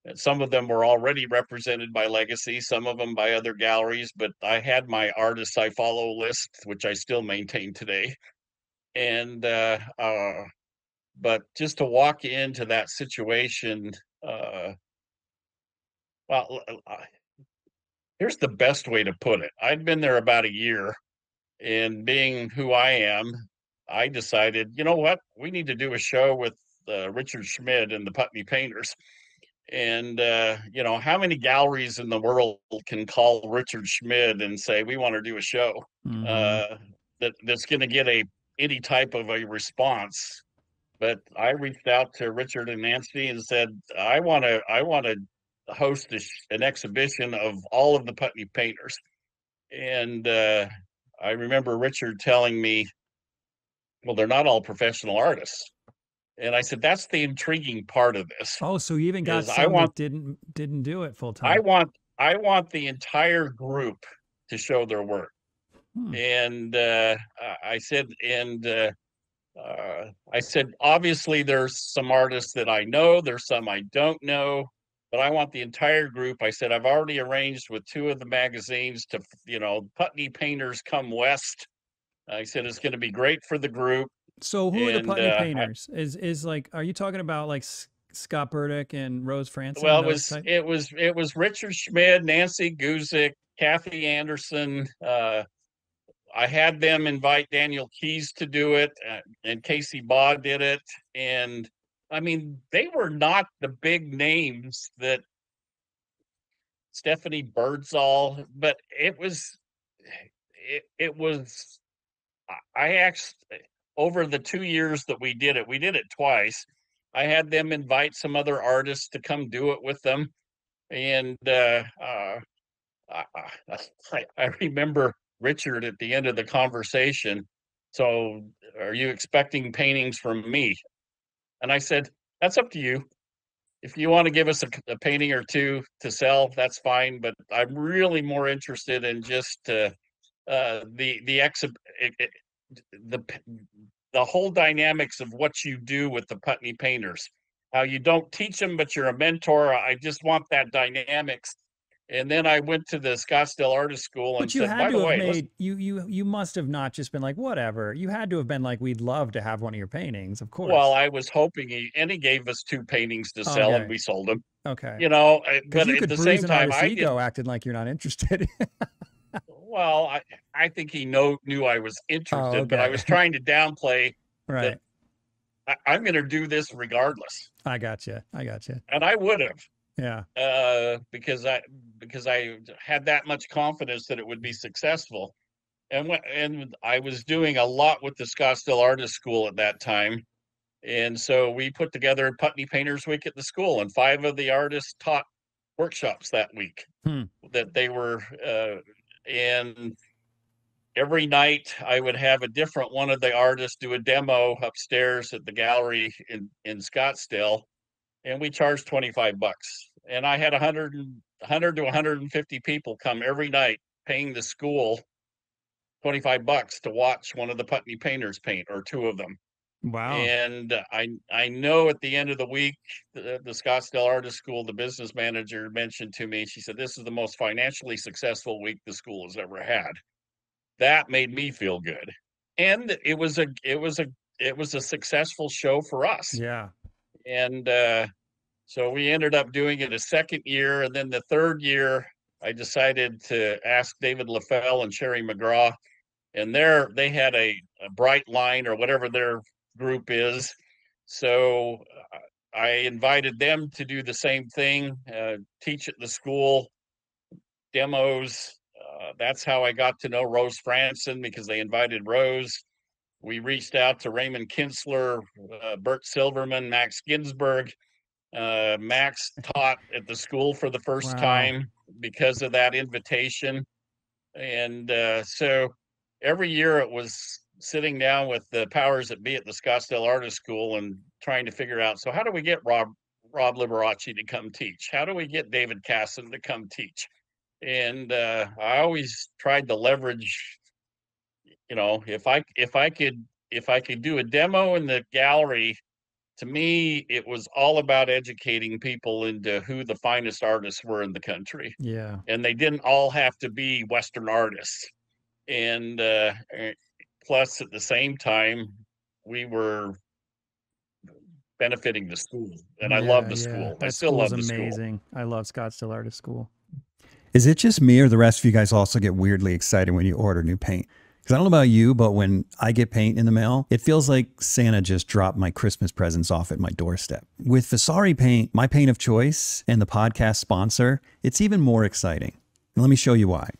And some of them were already represented by Legacy, some of them by other galleries, but I had my artists I follow list, which I still maintain today. And but just to walk into that situation, uh, well, here's the best way to put it. I'd been there about a year, and being who I am, I decided, you know what, we need to do a show with Richard Schmid and the Putney Painters. And how many galleries in the world can call Richard Schmid and say we want to do a show Mm-hmm. uh, that's going to get any type of a response? But I reached out to Richard and Nancy and said, I want to host an exhibition of all of the Putney painters. And I remember Richard telling me, well, they're not all professional artists. And I said, that's the intriguing part of this Oh, so you even got is some that didn't do it full I time. want, I want the entire group to show their work. Hmm. And I said, obviously, there's some artists that I know, there's some I don't know, but I want the entire group. I said, I've already arranged with two of the magazines to, Putney Painters Come West. I said, it's going to be great for the group. So who are the And, Putney painters? Is like, are you talking about like Scott Burdick and Rose Franson, well, those type? it was Richard Schmid, Nancy Guzik, Kathy Anderson. I had them invite Daniel Keys to do it, and Casey Baugh did it. And I mean, they were not the big names that Stephanie Birdsall, but it was, I actually, over the 2 years that we did it twice. I had them invite some other artists to come do it with them. And I, I remember Richard at the end of the conversation. So, are you expecting paintings from me? And I said, that's up to you. If you want to give us a painting or two to sell, that's fine. But I'm really more interested in just the exhib the the whole dynamics of what you do with the Putney painters. How you don't teach them, but you're a mentor. I just want that dynamics. And then I went to the Scottsdale Artist School and But you said, had by to the have way, let's. made you must have not just been like whatever. You had to have been like we'd love to have one of your paintings, of Well, course. I was hoping he gave us two paintings to sell, and Okay. we sold them. Okay. Because But you at could the bruise same an time, artist's I did. ego acting like you're not interested. Well, I think he knew I was Oh, interested, but I okay. was trying to downplay that Right. I'm going to do this regardless, I got you. I got you. and I would have. Yeah. Because I had that much confidence that it would be successful. and I was doing a lot with the Scottsdale Artist School at that time. And so we put together Putney Painters Week at the school, and 5 of the artists taught workshops that week Hmm. that they were, and every night I would have a different one of the artists do a demo upstairs at the gallery in Scottsdale, and we charged 25 bucks. And I had 100 to 150 people come every night paying the school 25 bucks to watch one of the Putney painters paint, or 2 of them. Wow. And I know at the end of the week, the Scottsdale Artist School, the business manager mentioned to me, she said, "This is the most financially successful week the school has ever had." That made me feel good. And it was a successful show for us. Yeah. And so we ended up doing it a second year, and then the third year I decided to ask David LaFell and Sherry McGraw, and they had a bright line, or whatever their group is. So I invited them to do the same thing, teach at the school, demos. That's how I got to know Rose Franson, because they invited Rose. We reached out to Raymond Kinsler, Bert Silverman, Max Ginsberg. Max taught at the school for the first Wow. time because of that invitation. And so every year it was sitting down with the powers that be at the Scottsdale Artist School and trying to figure out, so how do we get Rob Liberace to come teach? How do we get David Casson to come teach? And I always tried to leverage, if I could do a demo in the gallery. To me, it was all about educating people into who the finest artists were in the country, Yeah. and they didn't all have to be Western artists. And plus, at the same time, we were benefiting the school, and I love Yeah. the Yeah. school. I That still school is love the school. amazing. I love Scottsdale Artist School. Is it just me, or the rest of you guys also get weirdly excited when you order new paint? Because I don't know about you, but when I get paint in the mail, it feels like Santa just dropped my Christmas presents off at my doorstep. With Vasari paint, my paint of choice and the podcast sponsor, it's even more exciting. And let me show you why.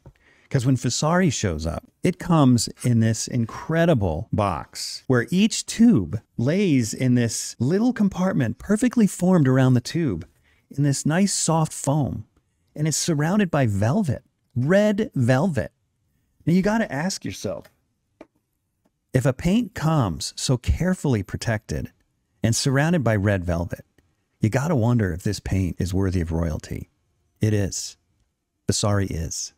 Because when Vasari shows up, it comes in this incredible box where each tube lays in this little compartment perfectly formed around the tube in this nice soft foam. And it's surrounded by velvet, red velvet. Now you got to ask yourself, if a paint comes so carefully protected and surrounded by red velvet, you got to wonder if this paint is worthy of royalty. It is. Vasari is.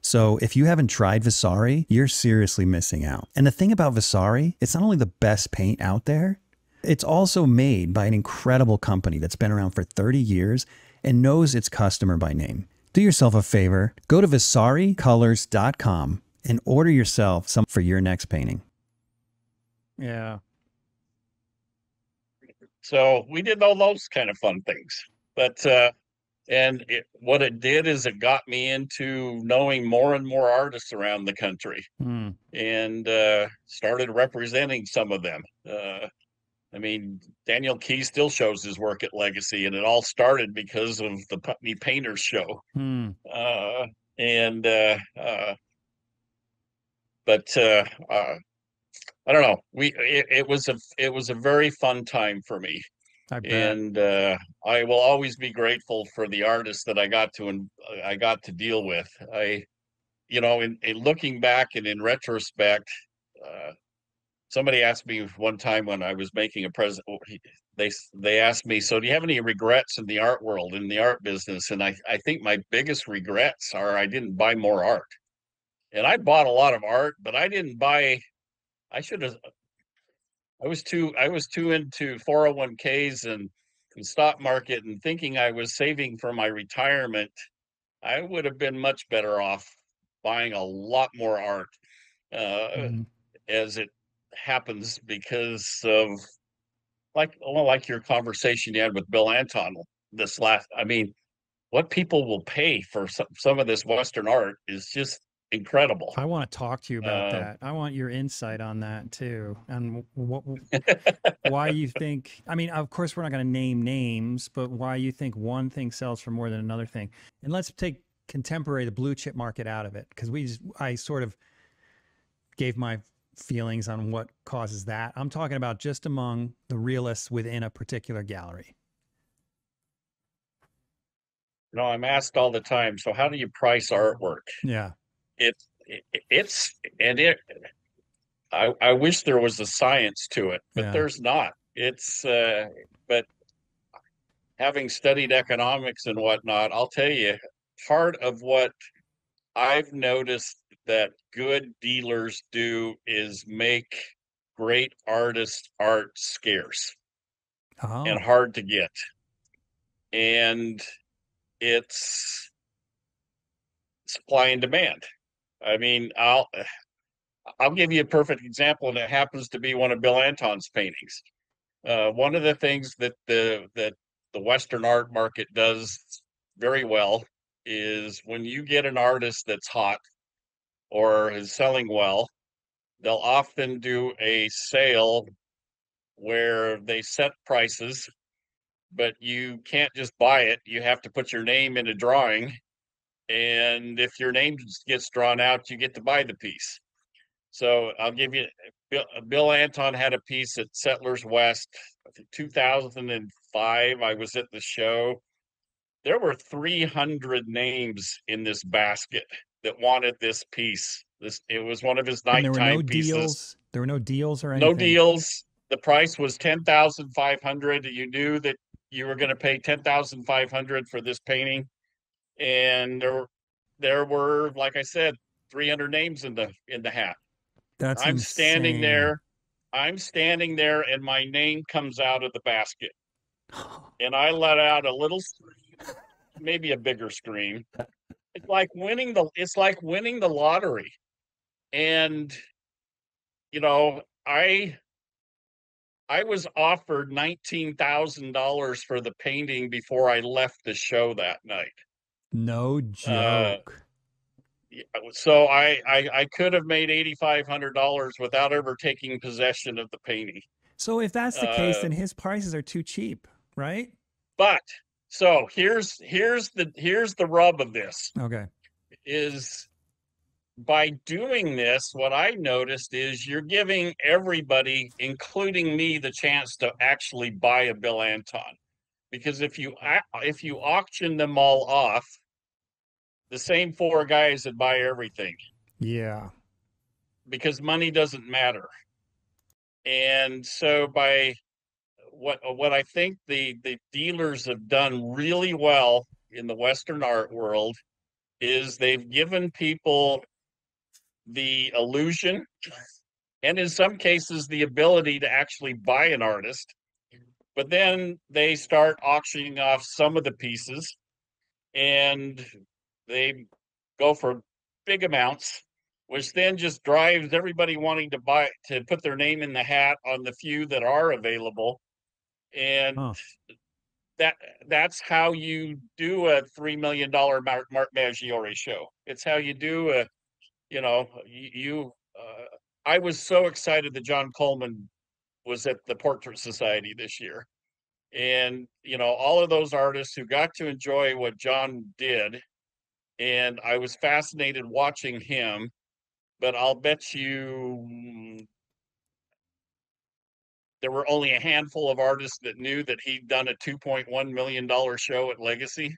So if you haven't tried Vasari, you're seriously missing out. And the thing about Vasari, it's not only the best paint out there, it's also made by an incredible company that's been around for 30 years and knows its customer by name. Do yourself a favor, go to VasariColors.com and order yourself some for your next painting. Yeah. So we did all those kind of fun things. But what it did is it got me into knowing more and more artists around the country, and started representing some of them. I mean, Daniel Key still shows his work at Legacy, and it all started because of the Putney Painters show. But I don't know. It was a very fun time for me, and I will always be grateful for the artists that I got to deal with. In looking back and in retrospect. Somebody asked me one time when I was making a present, they asked me, so do you have any regrets in the art world, in the art business? And I think my biggest regrets are I didn't buy more art. And I bought a lot of art, but I didn't buy, I should have, I was too into 401ks and stock market, and thinking I was saving for my retirement. I would have been much better off buying a lot more art, as it happens, because of like your conversation you had with Bill Anton what people will pay for some of this Western art is just incredible. I want to talk to you about that. I want your insight on that too, and why you think. I mean, of course, we're not going to name names, but why you think one thing sells for more than another thing. And let's take contemporary, the blue chip market, out of it, because I sort of gave my feelings on what causes that. I'm talking about just among the realists within a particular gallery. No, I'm asked all the time, so how do you price artwork? Yeah. It's and it I wish there was a science to it, but Yeah. there's not. It's but having studied economics and whatnot, I'll tell you, part of what I've noticed that good dealers do is make great artist art scarce and Oh. hard to get. And it's supply and demand. I mean, I'll give you a perfect example, and it happens to be one of Bill Anton's paintings. One of the things that the Western art market does very well is when you get an artist that's hot or is selling well, they'll often do a sale where they set prices, but you can't just buy it. You have to put your name in a drawing. And if your name gets drawn out, you get to buy the piece. So I'll give you Bill Anton had a piece at Settlers West, I think 2005. I was at the show. There were 300 names in this basket that wanted this piece. It was one of his And there were no nighttime pieces. deals. There were no deals or No anything. deals. The price was 10,500. You knew that you were going to pay 10,500 for this painting, and there were, like I said, 300 names in the hat. That's I'm insane. standing there, and my name comes out of the basket, and I let out a little scream, maybe a bigger scream. It's like winning the lottery. And you know, I was offered $19,000 for the painting before I left the show that night. No joke. So I could have made $8,500 without ever taking possession of the painting. So if that's the case, then his prices are too cheap, right? But so here's the rub of this. Okay. Is by doing this, what I noticed is you're giving everybody, including me, the chance to actually buy a Bill Anton. Because if you auction them all off, the same four guys would buy everything. Yeah. Because money doesn't matter. And so by what I think the dealers have done really well in the Western art world is they've given people the illusion and in some cases the ability to actually buy an artist, but then they start auctioning off some of the pieces and they go for big amounts, which then just drives everybody wanting to put their name in the hat on the few that are available. And that's how you do a $3 million Mark Maggiore show. It's how you do I was so excited that John Coleman was at the Portrait Society this year. And, all of those artists who got to enjoy what John did. And I was fascinated watching him, but I'll bet you there were only a handful of artists that knew that he'd done a $2.1 million show at Legacy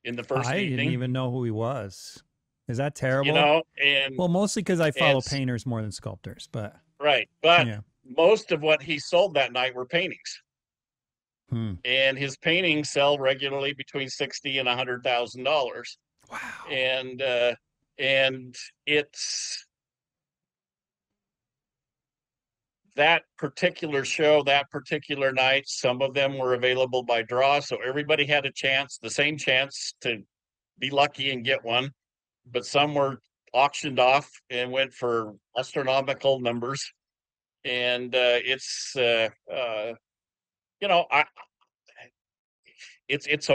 in the first evening. I didn't even know who he was. Is that terrible? And well, mostly because I follow painters more than sculptors, but right. But most of what he sold that night were paintings. And his paintings sell regularly between $60,000 and $100,000. Wow. And it's that particular show, that particular night, some of them were available by draw. So everybody had a chance, the same chance to be lucky and get one. But some were auctioned off and went for astronomical numbers. And it's a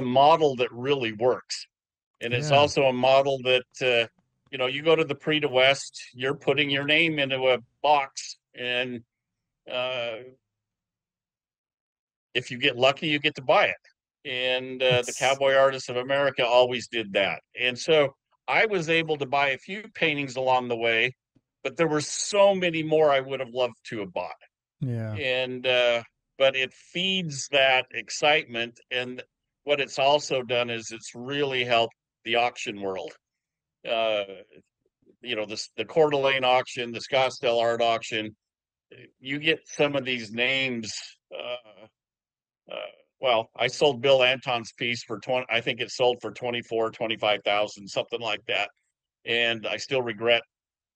model that really works. And it's also a model that, you go to the Prix de West, you're putting your name into a box, and if you get lucky, you get to buy it. And the Cowboy Artists of America always did that. And so I was able to buy a few paintings along the way but there were so many more I would have loved to have bought. Yeah. And but it feeds that excitement, and what it's also done is it's really helped the auction world. uh the Coeur d'Alene auction, the Scottsdale art auction. You get some of these names. Well, I sold Bill Anton's piece for 20, I think it sold for 25,000, something like that. And I still regret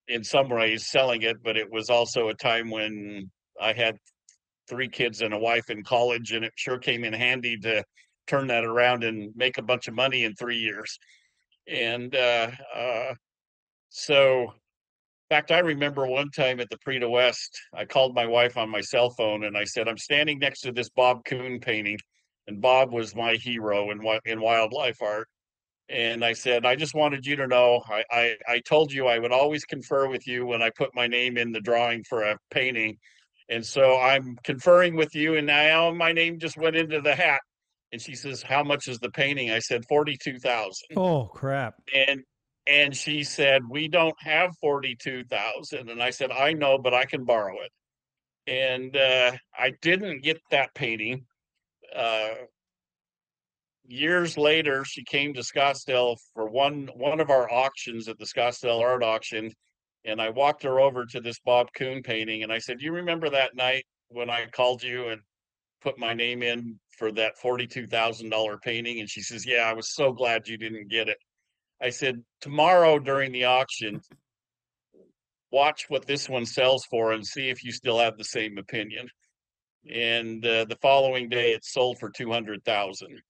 in some ways selling it, but it was also a time when I had 3 kids and a wife in college, and it sure came in handy to turn that around and make a bunch of money in 3 years. And so, in fact, I remember one time at the Prix de West, I called my wife on my cell phone and I said, I'm standing next to this Bob Kuhn painting. And Bob was my hero in wildlife art. And I said, I just wanted you to know, I told you I would always confer with you when I put my name in the drawing for a painting. And so I'm conferring with you, and now my name just went into the hat. And she says, how much is the painting? I said, 42,000. Oh, crap. And she said, we don't have 42,000. And I said, I know, but I can borrow it. And I didn't get that painting. Years later, she came to Scottsdale for one of our auctions at the Scottsdale art auction. And I walked her over to this Bob Kuhn painting. And I said, you remember that night when I called you and put my name in for that $42,000 painting? And she says, yeah, I was so glad you didn't get it. I said, tomorrow during the auction, watch what this one sells for and see if you still have the same opinion. And the following day, it sold for 200,000.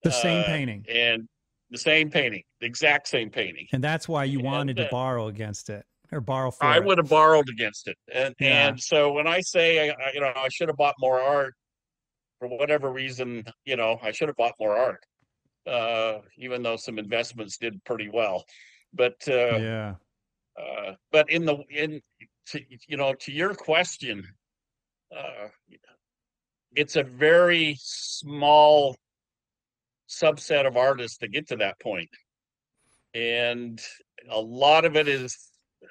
The same painting. And the same painting, the exact same painting. And that's why you wanted to borrow against it, or borrow for I it. would have borrowed against it. And Yeah. and so when I say I should have bought more art, for whatever reason, I should have bought more art, even though some investments did pretty well. But Yeah. but to your question, uh, it's a very small subset of artists that get to that point. And a lot of it is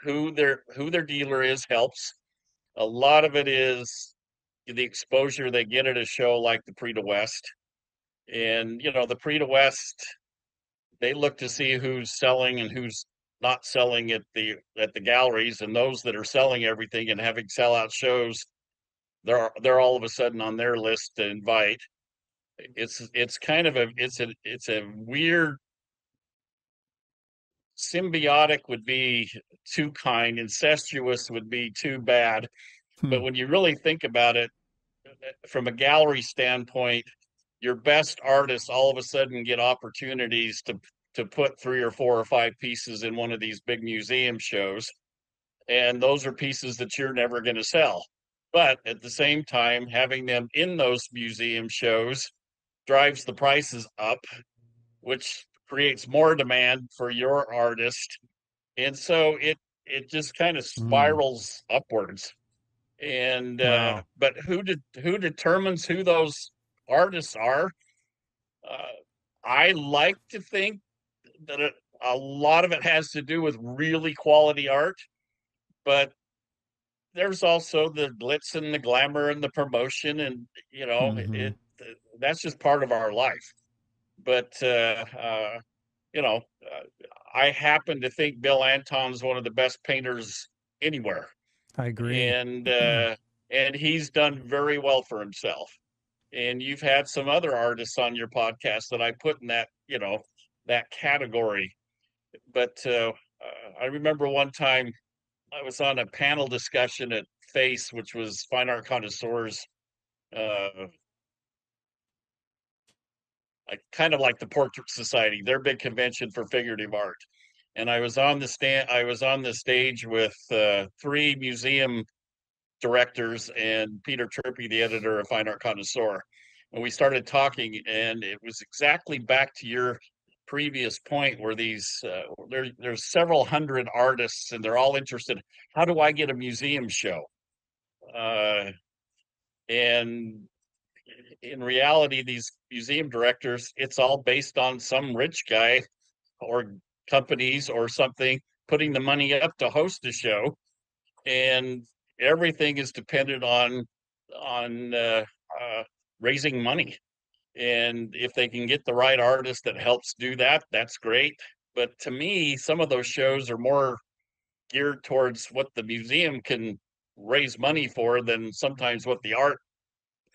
who their dealer is helps. A lot of it is the exposure they get at a show like the Prix de West. And the Prix de West, they look to see who's selling and who's not selling at the galleries, and those that are selling everything and having sellout shows, they're all of a sudden on their list to invite. It's kind of it's a weird, symbiotic would be too kind, incestuous would be too bad. But when you really think about it, from a gallery standpoint, your best artists all of a sudden get opportunities to put 3 or 4 or 5 pieces in one of these big museum shows, and those are pieces that you're never going to sell. But at the same time, having them in those museum shows drives the prices up, which creates more demand for your artist. And so it just kind of spirals upwards. And Wow. but who determines who those artists are? I like to think that a lot of it has to do with really quality art, but there's also the glitz and the glamour and the promotion, and that's just part of our life. But you know, I happen to think Bill Anton's one of the best painters anywhere. I agree. And he's done very well for himself. And you've had some other artists on your podcast that I put in that category. But I remember one time I was on a panel discussion at FACE, which was Fine Art Connoisseurs. I kind of like the Portrait Society, their big convention for figurative art. And I was on the stage with 3 museum directors and Peter Trippi, the editor of Fine Art Connoisseur. And we started talking, and it was exactly back to your previous point where there's several hundred artists and they're all interested. How do I get a museum show? And in reality, these museum directors, it's all based on some rich guy or companies or something putting the money up to host a show, and everything is dependent on raising money. And if they can get the right artist that helps do that, that's great. But to me, some of those shows are more geared towards what the museum can raise money for than sometimes what the art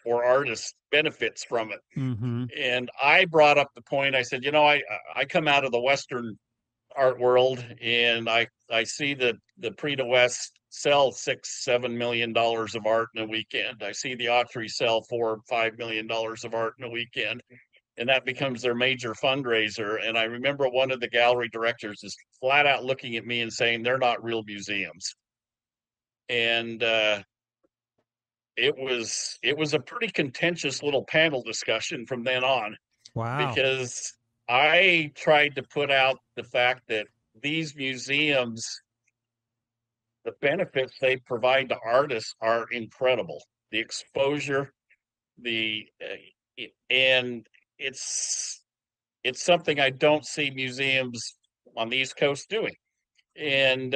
or artist benefits from it. Mm-hmm. And I brought up the point, I said, I come out of the Western art world, and I see that the Prix de West sell $6-7 million of art in a weekend. I see the Autry sell $4-5 million of art in a weekend, and that becomes their major fundraiser. And I remember one of the gallery directors is flat out looking at me and saying, they're not real museums. And it was a pretty contentious little panel discussion from then on. Wow. Because I tried to put out the fact that these museums, the benefits they provide to artists are incredible. The exposure, and it's something I don't see museums on the East Coast doing. And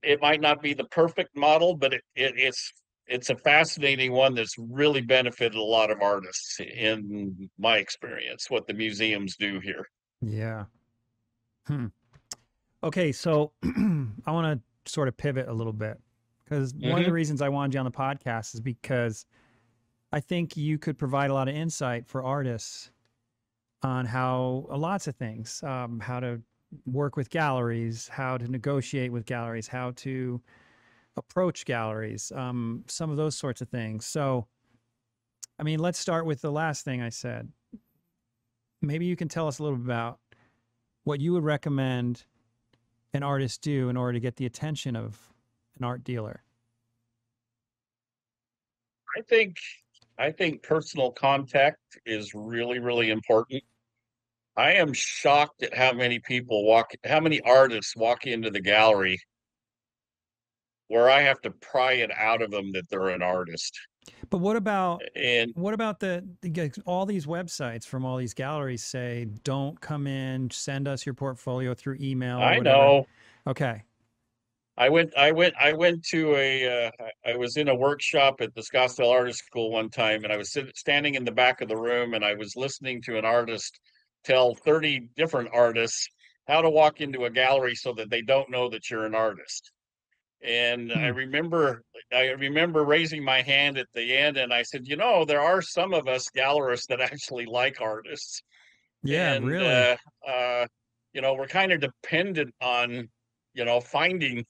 it might not be the perfect model, but it's a fascinating one that's really benefited a lot of artists in my experience, what the museums do here. Yeah. Okay, so I want to sort of pivot a little bit, because one of the reasons I wanted you on the podcast is because I think you could provide a lot of insight for artists on how lots of things, how to work with galleries, how to negotiate with galleries, how to approach galleries, some of those sorts of things. So, I mean, let's start with the last thing I said. Maybe you can tell us a little bit about what you would recommend an artist do in order to get the attention of an art dealer. I think personal contact is really, really important. I am shocked at how many artists walk into the gallery where I have to pry it out of them that they're an artist. But what about And all these websites from all these galleries say, don't come in, send us your portfolio through email or I whatever. know. Okay. I was in a workshop at the Scottsdale Artist School one time, and I was standing in the back of the room, and I was listening to an artist tell 30 different artists how to walk into a gallery so that they don't know that you're an artist. And I remember raising my hand at the end, and I said, there are some of us gallerists that actually like artists. Yeah, And really. we're kind of dependent on finding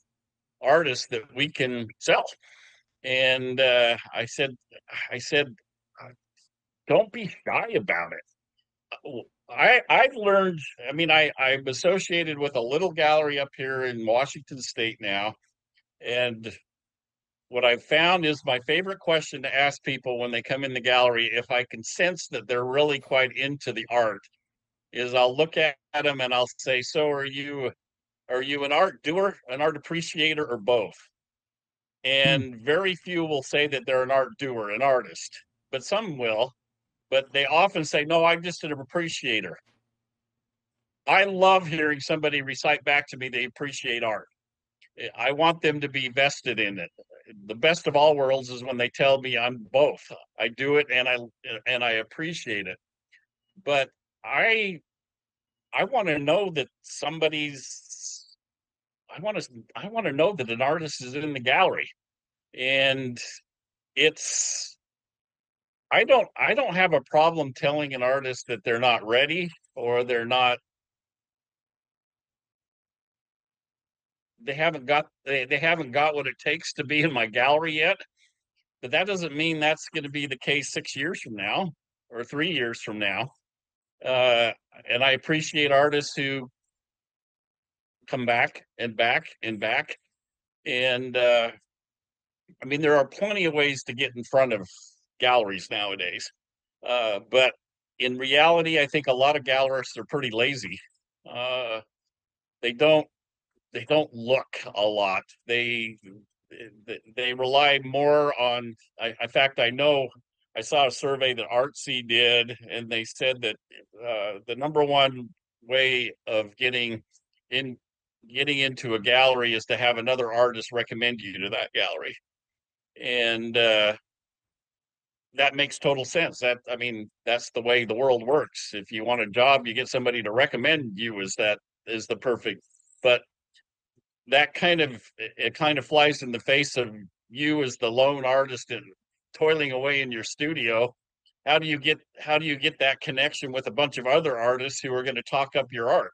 artists that we can sell. And I said, don't be shy about it. I've learned, I'm associated with a little gallery up here in Washington State now. And what I've found is my favorite question to ask people when they come in the gallery, if I can sense that they're really quite into the art, is I'll look at them and I'll say, so are you an art doer, an art appreciator, or both? And very few will say that they're an art doer, an artist, but some will. But they often say, no, I'm just an appreciator. I love hearing somebody recite back to me they appreciate art. I want them to be vested in it. The best of all worlds is when they tell me I'm both. I do it and I appreciate it. But I want to know that I want to know that an artist is in the gallery. And I don't have a problem telling an artist that they're not ready or they haven't got what it takes to be in my gallery yet. But that doesn't mean that's going to be the case 6 years from now or 3 years from now. And I appreciate artists who come back and back and back. And there are plenty of ways to get in front of galleries nowadays. But in reality, I think a lot of gallerists are pretty lazy. They don't look a lot. They rely more on. In fact, I know I saw a survey that Artsy did, and they said that the number one way of getting into a gallery is to have another artist recommend you to that gallery. And that makes total sense. I mean, that's the way the world works. If you want a job, you get somebody to recommend you as the perfect. But that kind of flies in the face of you as the lone artist and toiling away in your studio. How do you get that connection with a bunch of other artists who are going to talk up your art?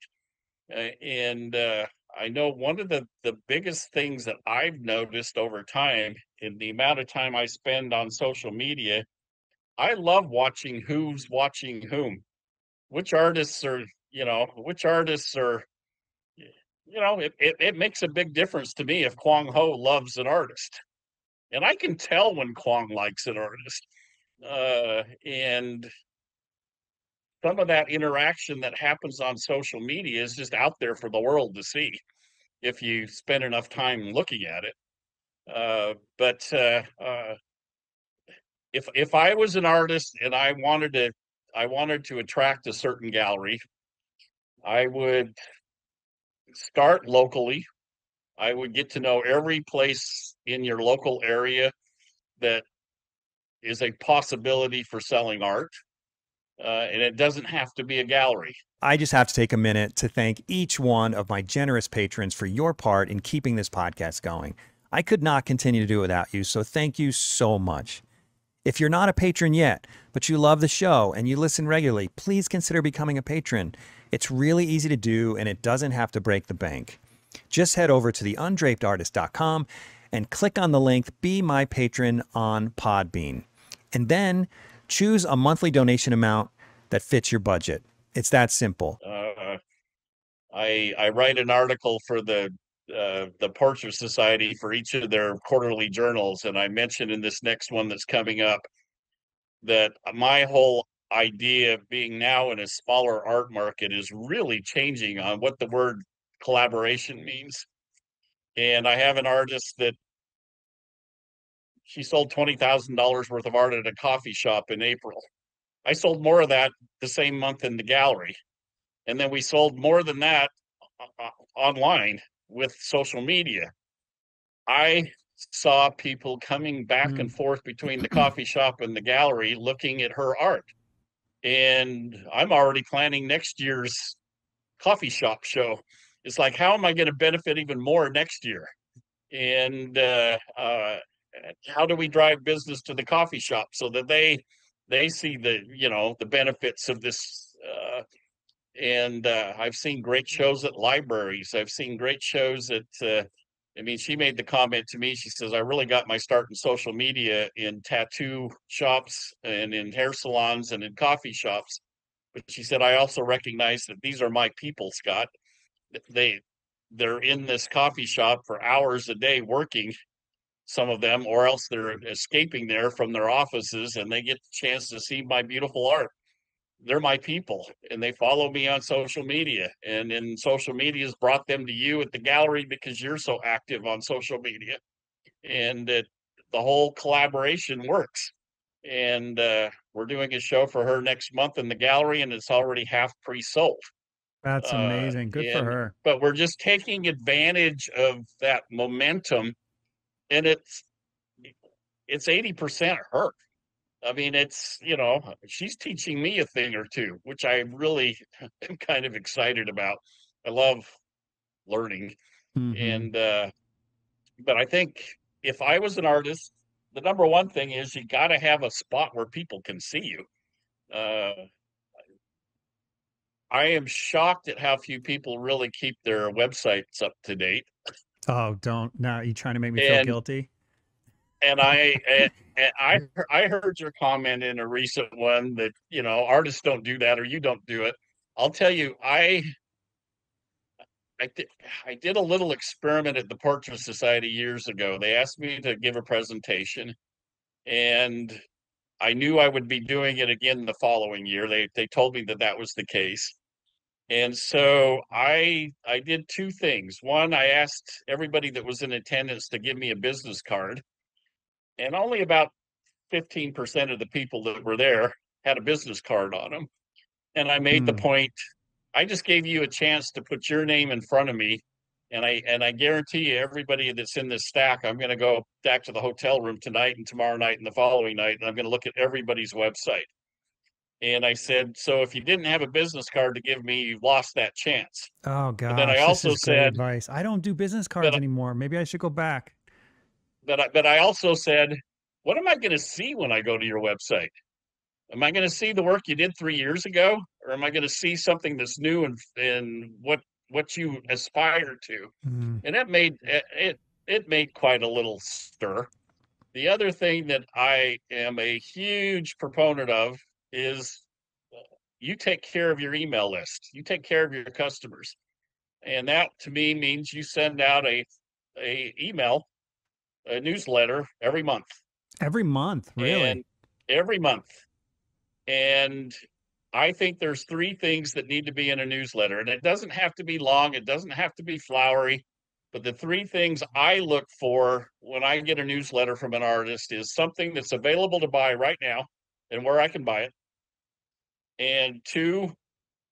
And I know one of the biggest things that I've noticed over time in the amount of time I spend on social media, I love watching who's watching whom. Which artists are, it makes a big difference to me if Kwang Ho loves an artist. And I can tell when Kwang likes an artist. And some of that interaction that happens on social media is just out there for the world to see if you spend enough time looking at it. But if I was an artist and I wanted to attract a certain gallery, I would start locally. I would get to know every place in your local area that is a possibility for selling art. And it doesn't have to be a gallery. I just have to take a minute to thank each one of my generous patrons for your part in keeping this podcast going. I could not continue to do it without you, so thank you so much. If you're not a patron yet, but you love the show and you listen regularly, please consider becoming a patron. It's really easy to do, and it doesn't have to break the bank. Just head over to theundrapedartist.com and click on the link Be My Patron on Podbean. And then choose a monthly donation amount that fits your budget. It's that simple. I write an article for the Portrait Society for each of their quarterly journals, and I mentioned in this next one that's coming up that my whole idea of being now in a smaller art market is really changing on what the word collaboration means. And I have an artist that she sold $20,000 worth of art at a coffee shop in April. I sold more of that the same month in the gallery. And then we sold more than that online with social media. I saw people coming back and forth between the coffee shop and the gallery looking at her art. And I'm already planning next year's coffee shop show. It's like, how am I going to benefit even more next year? And how do we drive business to the coffee shop so that they see the benefits of this? And I've seen great shows at libraries. I've seen great shows at she made the comment to me. She says, I really got my start in social media in tattoo shops and in hair salons and in coffee shops. But she said, I also recognize that these are my people, Scott. They're in this coffee shop for hours a day working, some of them, or else they're escaping there from their offices, and they get the chance to see my beautiful art. They're my people, and they follow me on social media, and then social media has brought them to you at the gallery because you're so active on social media, and the whole collaboration works. And we're doing a show for her next month in the gallery, and it's already half pre-sold. That's amazing. Good for her. But we're just taking advantage of that momentum, and it's 80% her. I mean, she's teaching me a thing or two, which I really am kind of excited about. I love learning. And, but I think if I was an artist, the number one thing is you got to have a spot where people can see you. I am shocked at how few people really keep their websites up to date. Oh, don't. Now you trying to make me feel guilty? And I heard your comment in a recent one that, artists don't do that or you don't do it. I'll tell you, I did a little experiment at the Portrait Society years ago. They asked me to give a presentation, and I knew I would be doing it again the following year. They told me that was the case. And so I did two things. One, I asked everybody that was in attendance to give me a business card. And only about 15% of the people that were there had a business card on them. And I made the point, I just gave you a chance to put your name in front of me. And I guarantee you, everybody that's in this stack, I'm going to go back to the hotel room tonight and tomorrow night and the following night, and I'm going to look at everybody's website. And I said, so if you didn't have a business card to give me, you've lost that chance. Oh But then I gosh, this also is great said, advice. I don't do business cards anymore. Maybe I should go back. but I also said, what am I going to see when I go to your website? Am I going to see the work you did 3 years ago, or am I going to see something that's new and what you aspire to? And that made it made quite a little stir. The other thing that I am a huge proponent of is you take care of your email list. You take care of your customers. And that to me means you send out a email, a newsletter every month. Every month, really? And every month. And I think there's 3 things that need to be in a newsletter. And it doesn't have to be long, it doesn't have to be flowery. But the 3 things I look for when I get a newsletter from an artist is something that's available to buy right now and where I can buy it. And 2,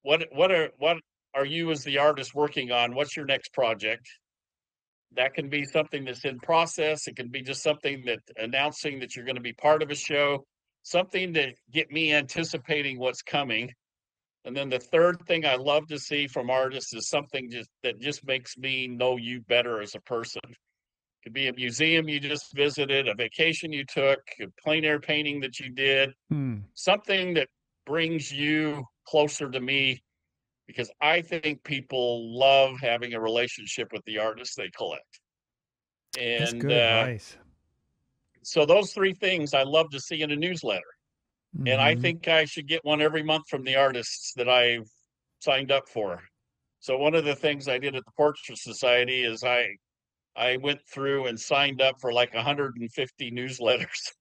what are you as the artist working on? What's your next project? That can be something that's in process. It can be just something that announcing that you're going to be part of a show, something to get me anticipating what's coming. And then the third thing I love to see from artists is something that just makes me know you better as a person. It could be a museum you just visited, a vacation you took, a plein air painting that you did, something that brings you closer to me, because I think people love having a relationship with the artists they collect. And that's good advice. So those 3 things I love to see in a newsletter. And I think I should get one every month from the artists that I've signed up for. So one of the things I did at the Portrait Society is I went through and signed up for like 150 newsletters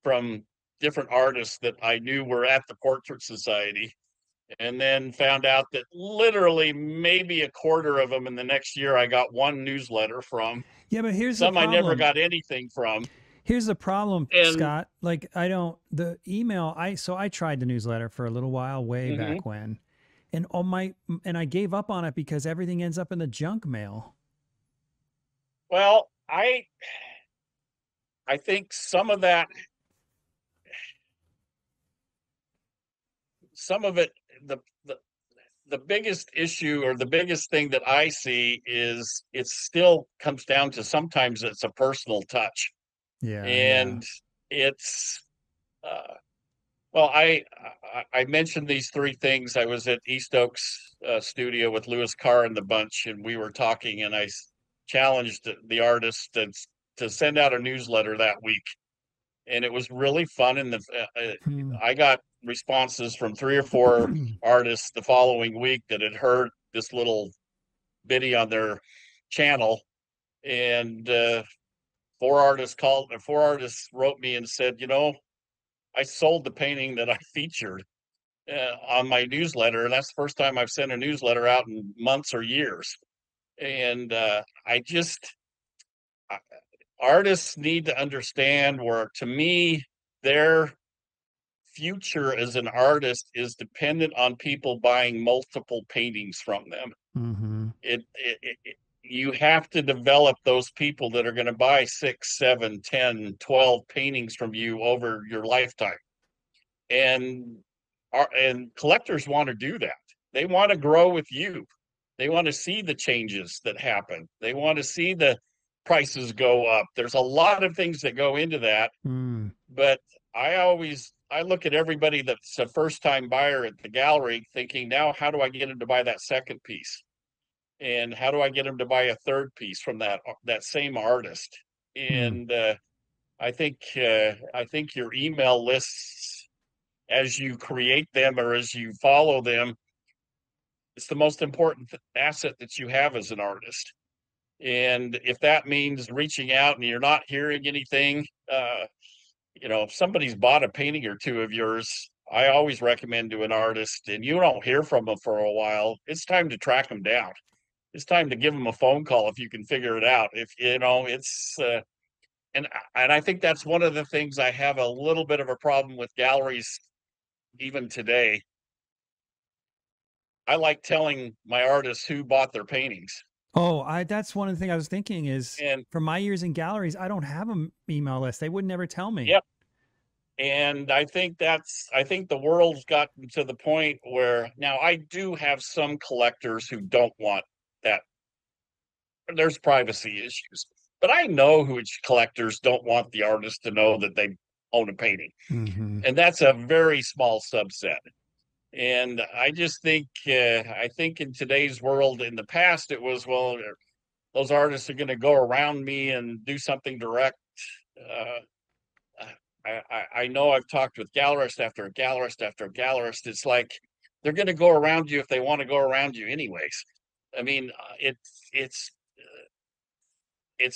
from different artists that I knew were at the Portrait Society, and then found out that literally maybe a quarter of them in the next year I got one newsletter from. Yeah, but here's some the problem. I never got anything from. Here's the problem, Scott. Like the email, I tried the newsletter for a little while way back when. And I gave up on it because everything ends up in the junk mail. Well, I think some of it, the biggest issue or the biggest thing that I see is it still comes down to sometimes it's a personal touch. Yeah. And it's, well, I mentioned these 3 things. I was at East Oaks studio with Lewis Carr and the bunch, and we were talking, and I challenged the artist to send out a newsletter that week. And it was really fun. And I got responses from 3 or 4 artists the following week that had heard this little bitty on their channel. And 4 artists wrote me and said, I sold the painting that I featured on my newsletter. And that's the first time I've sent a newsletter out in months or years. And artists need to understand where, to me, their future as an artist is dependent on people buying multiple paintings from them. You have to develop those people that are going to buy 6, 7, 10, 12 paintings from you over your lifetime. And collectors want to do that. They want to grow with you. They want to see the changes that happen. They want to see the prices go up. There's a lot of things that go into that. But I look at everybody that's a first-time buyer at the gallery thinking, now how do I get them to buy that second piece? And how do I get them to buy a third piece from that same artist? And I think your email lists, as you create them or as you follow them, it's the most important asset that you have as an artist. And if that means reaching out and you're not hearing anything, if somebody's bought a painting or 2 of yours, I always recommend to an artist, and you don't hear from them for a while, it's time to track them down. It's time to give them a phone call if you can figure it out. If it's and I think that's one of the things I have a little bit of a problem with galleries even today. I like telling my artists who bought their paintings. Oh, that's one of the things I was thinking is And from my years in galleries, I don't have an email list. They would never tell me. yep. And I think the world's gotten to the point where now I do have some collectors who don't want that. There's privacy issues, but I know which collectors don't want the artist to know that they own a painting. Mm-hmm. And that's a very small subset. And I just think, I think in today's world, in the past, it was, well, those artists are going to go around me and do something direct. I know I've talked with gallerist after a gallerist after a gallerist. It's like they're going to go around you if they want to go around you, anyways. I mean, it's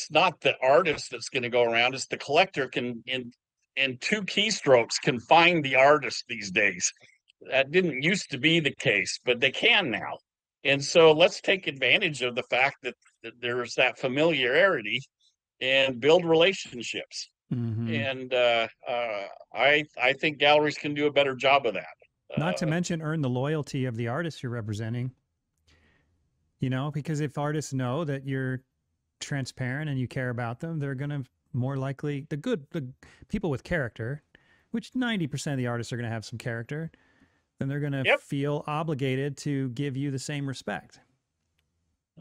not the artist that's going to go around. It's the collector can in two keystrokes can find the artist these days. That didn't used to be the case, but they can now. And so let's take advantage of the fact that there's that familiarity and build relationships. Mm-hmm. And I think galleries can do a better job of that. Not to mention earn the loyalty of the artists you're representing. You know, because if artists know that you're transparent and you care about them, they're going to more likely the people with character, which 90% of the artists are going to have some character, then they're going to Yep. feel obligated to give you the same respect.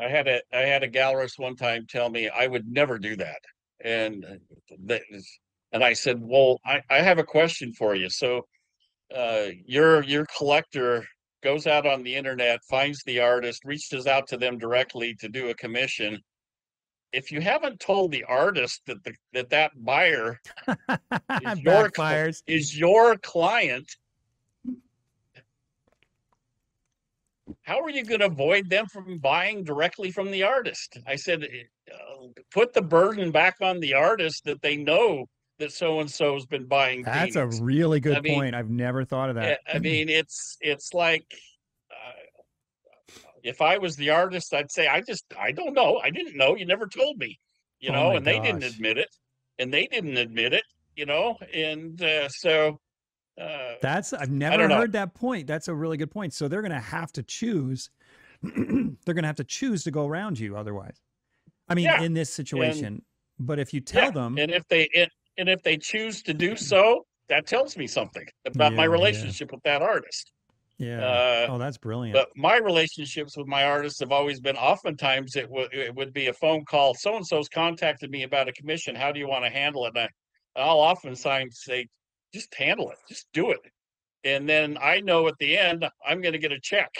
I had a gallerist one time tell me I would never do that. And and I said, well, I have a question for you. So your collector goes out on the internet, finds the artist, reaches out to them directly to do a commission. If you haven't told the artist that buyer Backfires. is your client, how are you going to avoid them from buying directly from the artist? I said, put the burden back on the artist that they know that so-and-so has been buying That's paintings. a really good I mean, point. I've never thought of that. I mean, it's like, if I was the artist, I'd say, I don't know. I didn't know. You never told me, you Oh know, my and they didn't gosh. admit it. And they didn't admit it, you know, and so I've I never don't know. heard that point. That's a really good point. So they're going to have to choose. They're going to have to choose to go around you otherwise. I mean, Yeah. in this situation, but if you tell them, And if they choose to do so, that tells me something about my Yeah, yeah. relationship with that artist. yeah. Oh, that's brilliant. But my relationships with my artists have always been, oftentimes it would be a phone call. So and so's contacted me about a commission. How do you want to handle it? And I'll often say, just handle it, just do it. And then I know at the end I'm going to get a check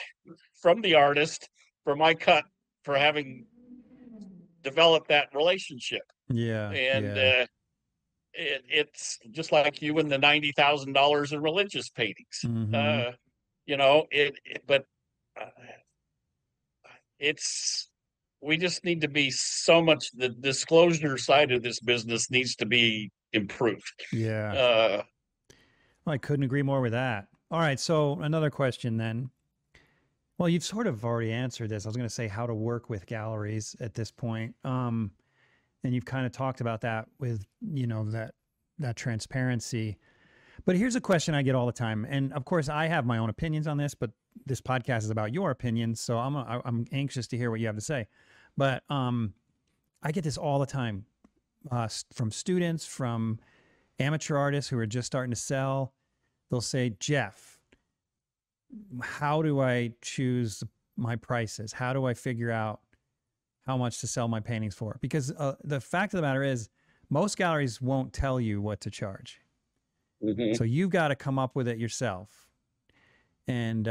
from the artist for my cut for having developed that relationship. Yeah. And yeah. it's just like you and the $90,000 in religious paintings. Mhm. You know, but it's, we just need to be so much, the disclosure side of this business needs to be improved. Yeah. Uh, Well, I couldn't agree more with that. All right. So another question then. Well, you've sort of already answered this. I was going to say how to work with galleries at this point. And you've kind of talked about that with, you know, that transparency. But here's a question I get all the time. And of course, I have my own opinions on this, but this podcast is about your opinions. So I'm anxious to hear what you have to say. But I get this all the time from students, from amateur artists who are just starting to sell. They'll say, Jeff, how do I choose my prices? How do I figure out how much to sell my paintings for? Because the fact of the matter is, most galleries won't tell you what to charge. mm-hmm. So you've got to come up with it yourself. And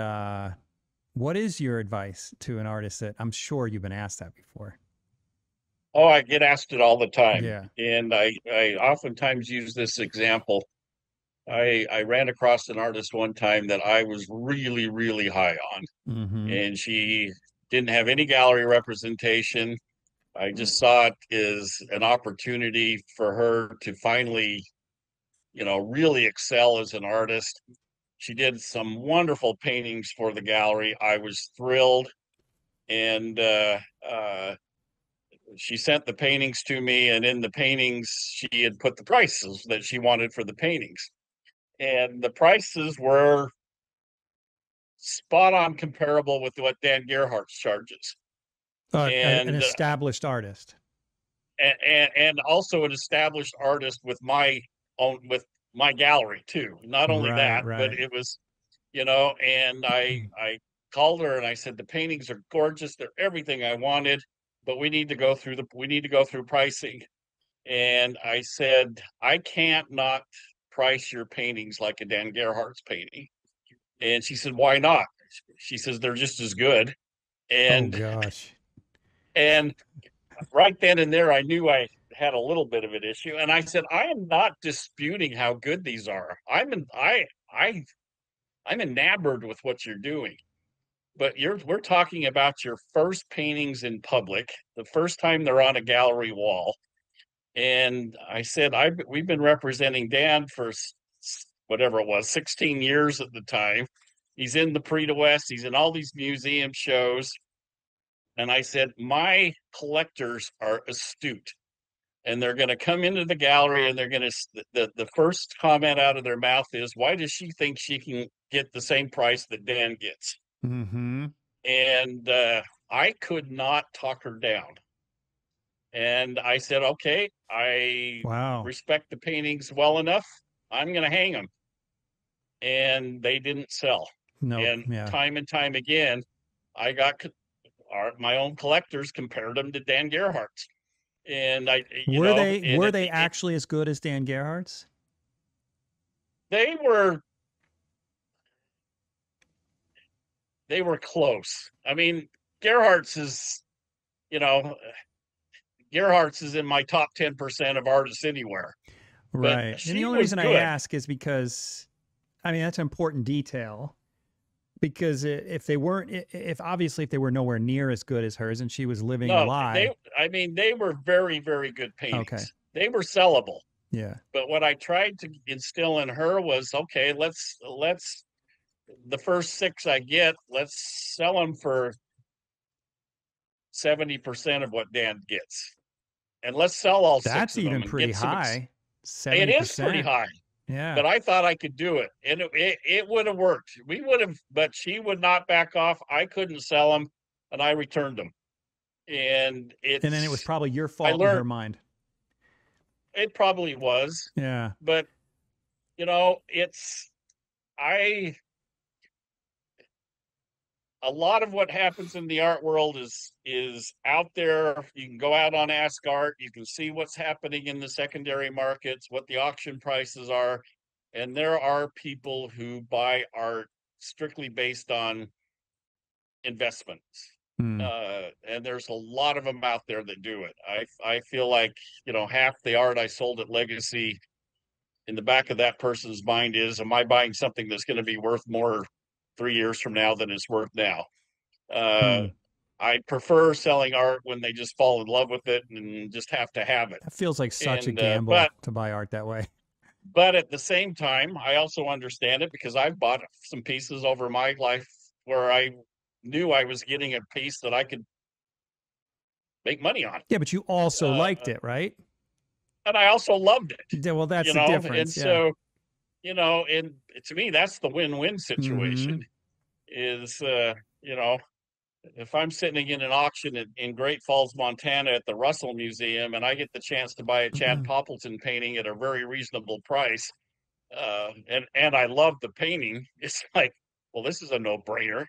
what is your advice to an artist that I'm sure you've been asked that before? Oh, I get asked it all the time. Yeah. And I oftentimes use this example. I ran across an artist one time that I was really, really high on. Mm-hmm. And she didn't have any gallery representation. I just saw it as an opportunity for her to finally, you know, really excel as an artist. She did some wonderful paintings for the gallery. I was thrilled. And she sent the paintings to me, and in the paintings she had put the prices that she wanted for the paintings, and the prices were spot on comparable with what Dan Gerhardt's charges. An And established artist. and also an established artist with my gallery too. Not only that, but it was, and I called her and I said, the paintings are gorgeous, they're everything I wanted, but we need to go through pricing. And I said, I can't not price your paintings like a Dan Gerhardt's painting. And she said, why not? She says, they're just as good. And oh gosh. And right then and there, I knew I had a little bit of an issue. And I said, I am not disputing how good these are. I'm enamored with what you're doing. But we're talking about your first paintings in public, the first time they're on a gallery wall. And I said, we've been representing Dan for whatever it was, 16 years at the time. He's in the Prix de West. He's in all these museum shows. And I said, my collectors are astute, and they're going to come into the gallery and they're going to, the first comment out of their mouth is, why does she think she can get the same price that Dan gets? Mm-hmm. And I could not talk her down. And I said, okay, I respect the paintings well enough. I'm going to hang them. And they didn't sell. And time and time again, I got my own collectors compared them to Dan Gerhardt's. And were they actually as good as Dan Gerhardt's? They were close. I mean, Gerhardt's is, Gerhardt's is in my top 10% of artists anywhere. Right. And the only reason I ask is because, I mean, that's an important detail. Because if they were nowhere near as good as hers and she was living a lie. They were very, very good paintings. Okay. They were sellable. Yeah. But what I tried to instill in her was, okay, let's the first 6 I get, let's sell them for 70% of what Dan gets. And let's sell all 6 of them. That's even pretty high. 70%. It is pretty high. Yeah. But I thought I could do it, and it would have worked. We would have, but she would not back off. I couldn't sell them, and I returned them. And then it was probably your fault in her mind. It probably was. Yeah. But a lot of what happens in the art world is out there. You can go out on Ask Art. You can see what's happening in the secondary markets, what the auction prices are. And there are people who buy art strictly based on investments. And there's a lot of them out there that do it. I feel like, half the art I sold at Legacy, in the back of that person's mind is, am I buying something that's going to be worth more 3 years from now than it's worth now? I prefer selling art when they just fall in love with it and just have to have it. That feels like such a gamble to buy art that way. But at the same time, I also understand it because I've bought some pieces over my life where I knew I was getting a piece that I could make money on. Yeah, but you also liked it, right? And I also loved it. Yeah, well, that's the difference. And so, and to me, that's the win-win situation. Is if I'm sitting in an auction in Great Falls, Montana at the Russell Museum, and I get the chance to buy a Chad Poppleton painting at a very reasonable price, and I love the painting, it's like, well, this is a no-brainer.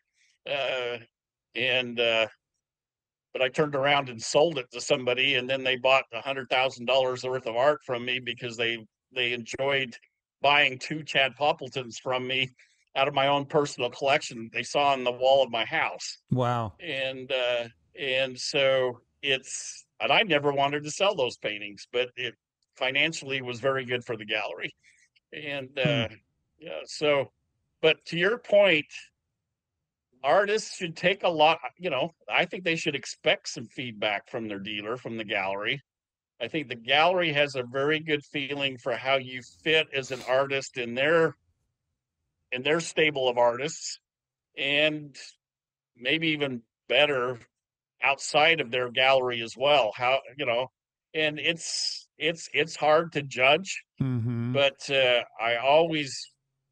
But I turned around and sold it to somebody, and then they bought $100,000 worth of art from me because they enjoyed buying 2 Chad Poppletons from me out of my own personal collection they saw on the wall of my house. Wow. And so and I never wanted to sell those paintings, but it financially was very good for the gallery. And so, but to your point, artists should take a lot, I think they should expect some feedback from their dealer, from the gallery. I think the gallery has a very good feeling for how you fit as an artist in their stable of artists, and maybe even better, outside of their gallery as well. How, and it's hard to judge, Mm-hmm. but I always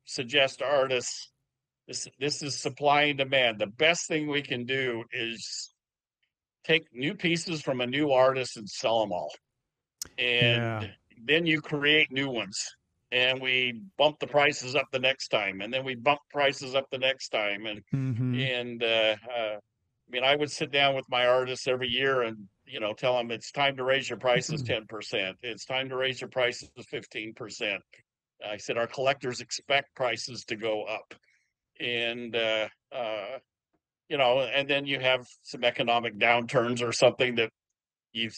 suggest to artists, this is supply and demand. The best thing we can do is take new pieces from a new artist and sell them all. Yeah. And then you create new ones. And we bump the prices up the next time, and then we bump prices up the next time. And Mm-hmm. I mean, I would sit down with my artists every year and, tell them it's time to raise your prices 10%. It's time to raise your prices 15%. I said, our collectors expect prices to go up. And, and then you have some economic downturns or something that you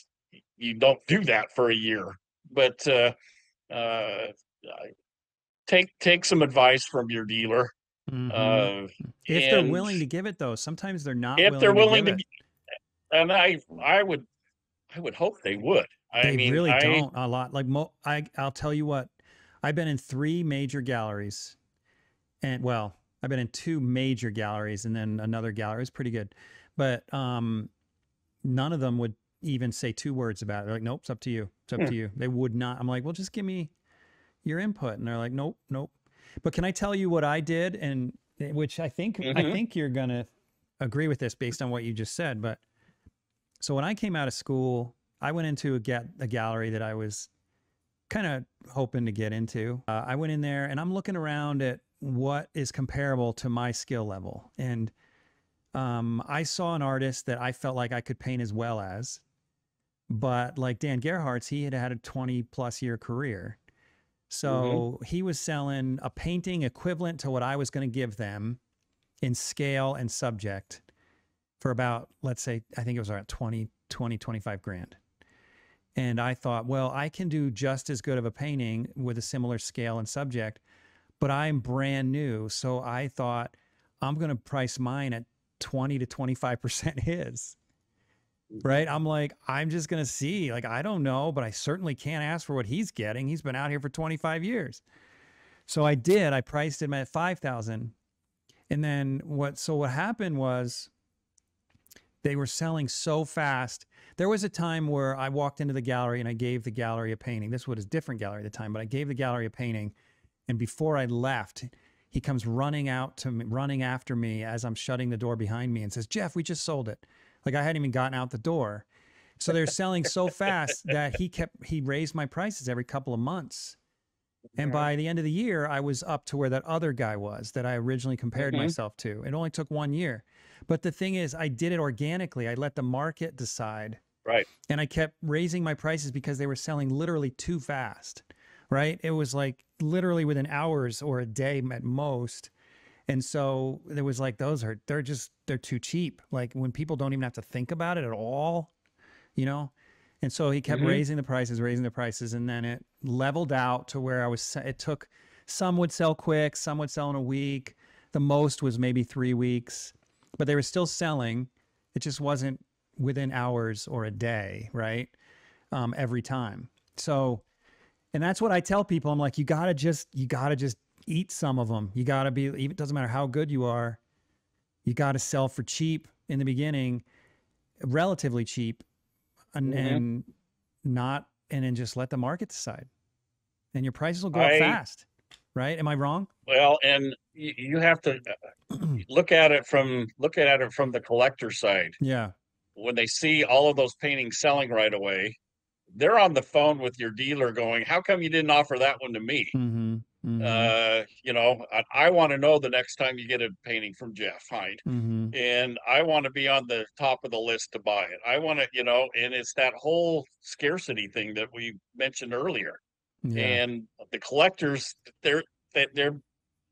don't do that for a year. But uh, take some advice from your dealer. Mm-hmm. If they're And willing to give it, though, sometimes they're not if they're willing to willing give to, it. and I would hope they would. I They mean, really don't a lot. Like I'll tell you what, I've been in 3 major galleries, and well, I've been in 2 major galleries, and then another gallery. It's pretty good, but none of them would even say 2 words about it. They're like, nope, it's up to you. It's up to you. They would not. I'm like, well, just give me your input, and they're like, nope, nope. But can I tell you what I did, and which I think you're gonna agree with this based on what you just said. But so when I came out of school, I went into a gallery that I was kind of hoping to get into. I went in there and I'm looking around at what is comparable to my skill level. And I saw an artist that I felt like I could paint as well as, but like Dan Gerhardt's, he had had a 20+ year career. So he was selling a painting equivalent to what I was going to give them in scale and subject for about, let's say, I think it was around 25 grand. And I thought, well, I can do just as good of a painting with a similar scale and subject, but I'm brand new. So I thought I'm going to price mine at 20 to 25% his, right? I'm like, I'm just going to see, like, I don't know, but I certainly can't ask for what he's getting. He's been out here for 25 years. So I did, I priced him at 5,000. And then what happened was they were selling so fast. There was a time where I walked into the gallery and I gave the gallery a painting. This was a different gallery at the time, but I gave the gallery a painting. And before I left, he comes running after me as I'm shutting the door behind me and says, Jeff, we just sold it. Like I hadn't even gotten out the door. So they're selling so fast that he raised my prices every couple of months. And by the end of the year, I was up to where that other guy was that I originally compared myself to. It only took 1 year. But the thing is, I did it organically. I let the market decide. Right. And I kept raising my prices because they were selling literally too fast. Right. It was like literally within hours or a day at most. And so there was like, they're too cheap. Like when people don't even have to think about it at all, you know? And so he kept raising the prices, and then it leveled out to where some would sell quick, some would sell in a week. The most was maybe 3 weeks, but they were still selling. It just wasn't within hours or a day, right? Every time. So, and that's what I tell people. I'm like, you gotta just eat some of them. You gotta it doesn't matter how good you are. You gotta sell for cheap in the beginning, relatively cheap. And then just let the market decide, and your prices will go up fast, right? Am I wrong? Well, and you have to look at it from the collector side. Yeah. When they see all of those paintings selling right away, they're on the phone with your dealer going, how come you didn't offer that one to me? I want to know the next time you get a painting from Jeff HEIN, and I want to be on the top of the list to buy it. I want to, and it's that whole scarcity thing that we mentioned earlier. Yeah. And the collectors, there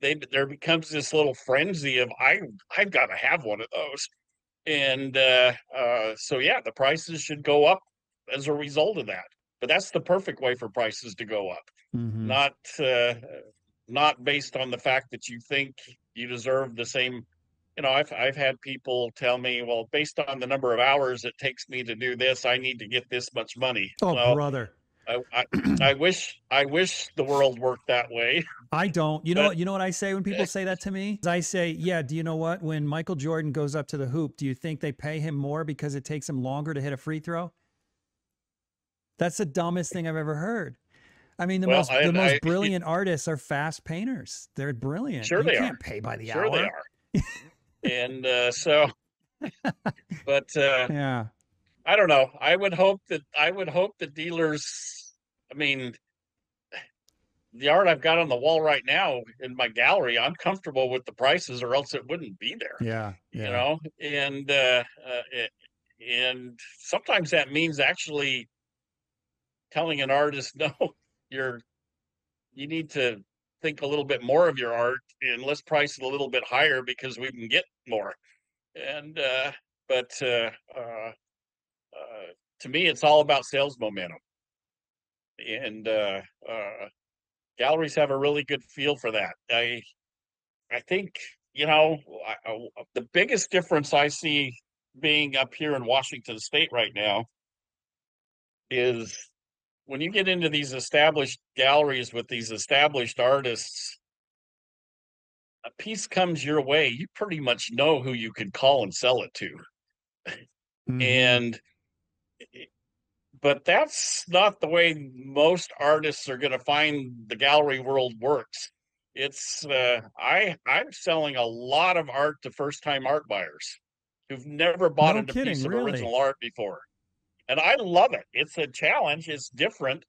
becomes this little frenzy of I've got to have one of those. And so yeah, the prices should go up as a result of that. But that's the perfect way for prices to go up. Not based on the fact that you think you deserve the same. I've had people tell me, well, based on the number of hours it takes me to do this, I need to get this much money. Oh, Well, brother. I wish the world worked that way. I don't. But You know what I say when people say that to me? I say, yeah, do you know what? When Michael Jordan goes up to the hoop, do you think they pay him more because it takes him longer to hit a free throw? That's the dumbest thing I've ever heard. I mean, well, the and most brilliant artists are fast painters. They're brilliant. sure You they are. can't pay by the Sure they hour. are. And so, but Yeah. I don't know. I would hope that dealers. I mean, the art I've got on the wall right now in my gallery, I'm comfortable with the prices, or else it wouldn't be there. Yeah. You Yeah. know, and sometimes that means actually telling an artist, no, you're you need to think a little bit more of your art and let's price it a little bit higher because we can get more. And but to me, it's all about sales momentum, and galleries have a really good feel for that. I think, you know, the biggest difference I see being up here in Washington State right now is when you get into these established galleries with these established artists, a piece comes your way, you pretty much know who you could call and sell it to. And but that's not the way most artists are going to find the gallery world works. It's I'm selling a lot of art to first-time art buyers who've never bought No a kidding, piece of really. original art before. And I love it. It's a challenge, it's different,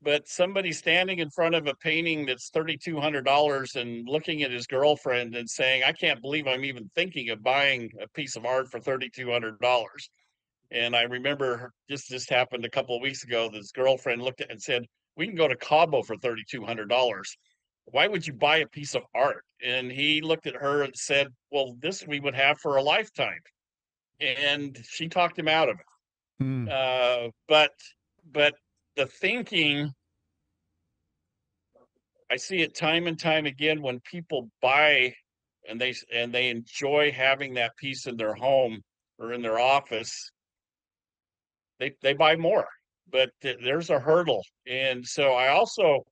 but somebody standing in front of a painting that's $3,200 and looking at his girlfriend and saying, I can't believe I'm even thinking of buying a piece of art for $3,200. And I remember this happened a couple of weeks ago. This girlfriend looked at it and said, we can go to Cabo for $3,200. Why would you buy a piece of art? And he looked at her and said, well, this we would have for a lifetime. And she talked him out of it. Mm. But the thinking, I see it time and time again when people buy and they enjoy having that piece in their home or in their office, they buy more. But there's a hurdle. And so I also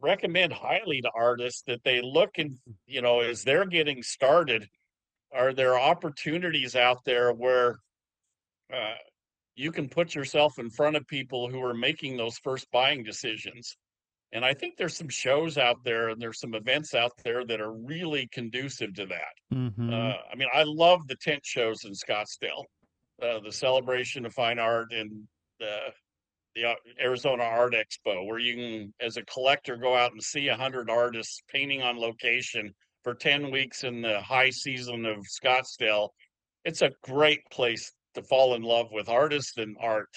recommend highly to artists that they look and, you know, as they're getting started, are there opportunities out there where uh, you can put yourself in front of people who are making those first buying decisions? And I think there's some shows out there and there's some events out there that are really conducive to that. I mean, I love the tent shows in Scottsdale, the Celebration of Fine Art and the Arizona Art Expo, where you can, as a collector, go out and see 100 artists painting on location for 10 weeks in the high season of Scottsdale. It's a great place to fall in love with artists and art.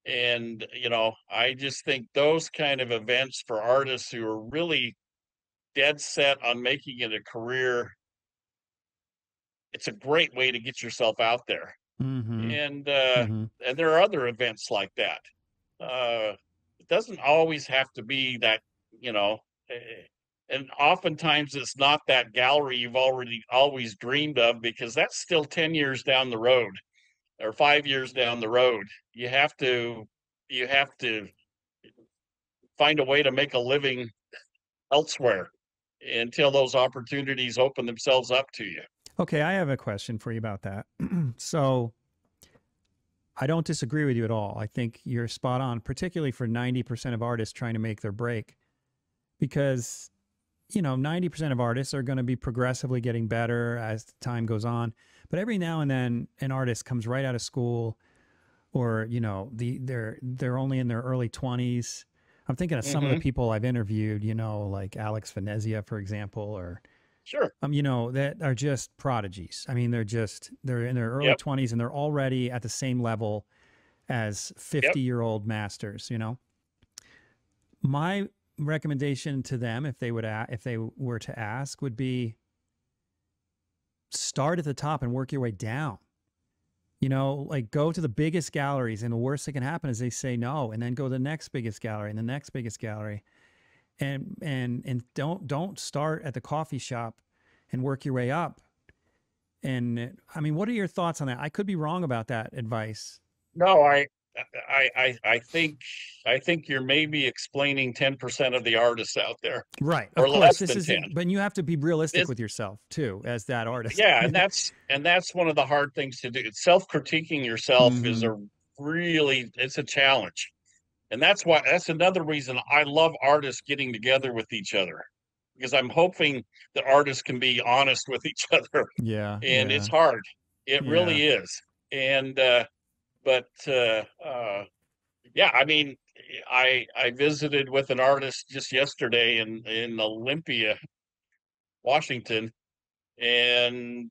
And, you know, I just think those kind of events for artists who are really dead set on making it a career, it's a great way to get yourself out there. And there are other events like that. It doesn't always have to be that, you know, and oftentimes it's not that gallery you've already always dreamed of, because that's still 10 years down the road or 5 years down the road. You have to find a way to make a living elsewhere until those opportunities open themselves up to you. Okay, I have a question for you about that. So I don't disagree with you at all. I think you're spot on, particularly for 90% of artists trying to make their break. Because, you know, 90% of artists are going to be progressively getting better as time goes on. But every now and then an artist comes right out of school, or, you know, they're only in their early 20s. I'm thinking of some of the people I've interviewed, you know, like Alex Venezia, for example, or Sure. you know, that are just prodigies. I mean, they're in their early 20s and they're already at the same level as 50-year-old masters, you know. My recommendation to them, if they were to ask, would be start at the top and work your way down. You know, like go to the biggest galleries, and the worst that can happen is they say no, and then go to the next biggest gallery and the next biggest gallery. And don't start at the coffee shop and work your way up. And I mean, what are your thoughts on that? I could be wrong about that advice. No, I think you're maybe explaining 10% of the artists out there, Right. Of or course, less this than 10. isn't, but you have to be realistic This, with yourself too, as that artist. yeah, and that's one of the hard things to do. Self-critiquing yourself is Hmm. it's a challenge. And that's another reason I love artists getting together with each other, because I'm hoping that artists can be honest with each other. Yeah. And it's Yeah. hard. It Yeah. really is. And but yeah, I mean, I visited with an artist just yesterday in Olympia, Washington, and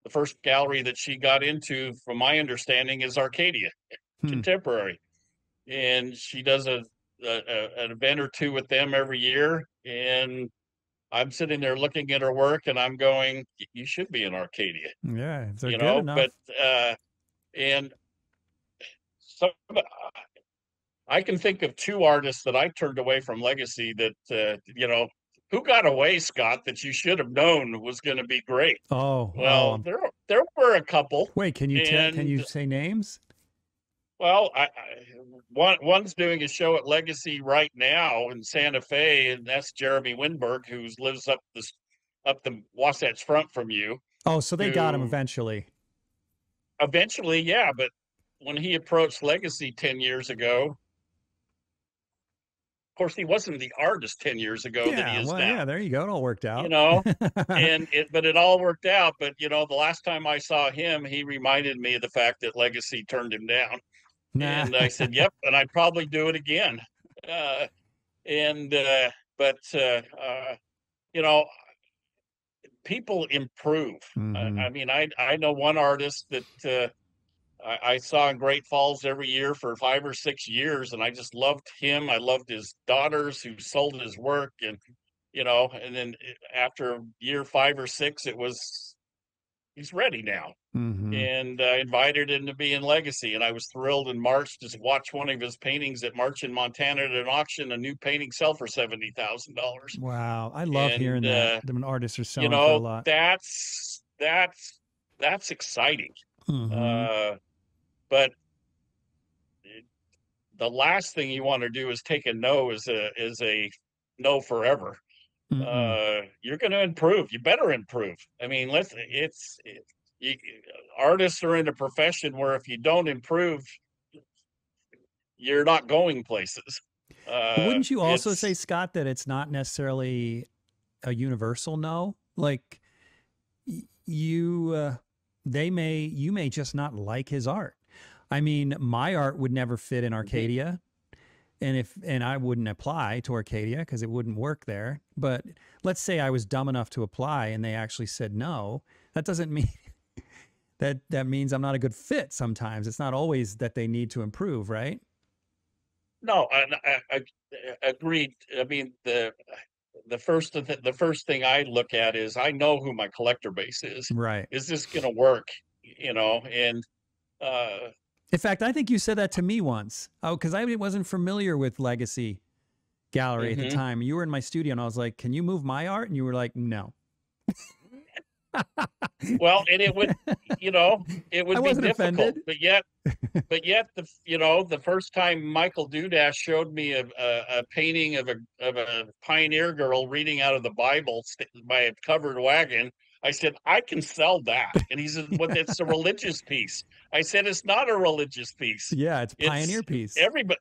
the first gallery that she got into, from my understanding, is Arcadia Hmm. Contemporary, and she does an event or two with them every year. And I'm sitting there looking at her work, and I'm going, "You should be in Arcadia," Yeah. If they're you good know. enough. But and some I can think of two artists that I turned away from Legacy that who got away, Scott, that you should have known was going to be great. Oh, oh, Well, there were a couple, wait, can you tell, can you and say names? well, one's doing a show at Legacy right now in Santa Fe, and that's Jeremy Winberg, who lives up the Wasatch Front from you. Oh, so they got him Who eventually. eventually, yeah, but when he approached Legacy 10 years ago, of course, he wasn't the artist 10 years ago that he Yeah. is Well, now. yeah, there you go. It all worked You out. know, but it all worked out. But the last time I saw him, he reminded me of the fact that Legacy turned him down, Nah. and I said, "Yep," and I'd probably do it again. Uh, and but you know, people improve. Hmm. I mean, I know one artist that I saw in Great Falls every year for 5 or 6 years, and I just loved him. I loved his daughters who sold his work, and then after year 5 or 6, it was he's ready now. Hmm. And invited him to be in Legacy, and I was thrilled in March to watch one of his paintings at March in Montana at an auction. A new painting sell for $70,000, Wow. I love and hearing that. When artists are selling for a lot. that's exciting. Hmm. Uh, but the last thing you want to do is take a no as a no forever. Mm-mm. You're going to improve. You better improve. I mean, you, artists are in a profession where if you don't improve, you're not going places. But wouldn't you also say, It's Scott, that it's not necessarily a universal no? Like you, you may just not like his art. I mean, my art would never fit in Arcadia, and I wouldn't apply to Arcadia because it wouldn't work there. But let's say I was dumb enough to apply and they actually said no. That doesn't mean that means I'm not a good fit. Sometimes it's not always that they need to improve, right? no, I agreed. I mean, the first thing I look at is I know who my collector base is. Right. Is this going to work? And uh, In fact, I think you said that to me once. Oh, because I wasn't familiar with Legacy Gallery at the mhm. time. You were in my studio, and I was like, "Can you move my art?" And you were like, "No." Well, and it I would be wasn't difficult, offended. but yet the first time Michael Dudash showed me a painting of a pioneer girl reading out of the Bible by a covered wagon, I said, I can sell that. And he said, "Well, it's a religious piece." I said, "It's not a religious piece. Yeah, it's a pioneer It's piece. everybody,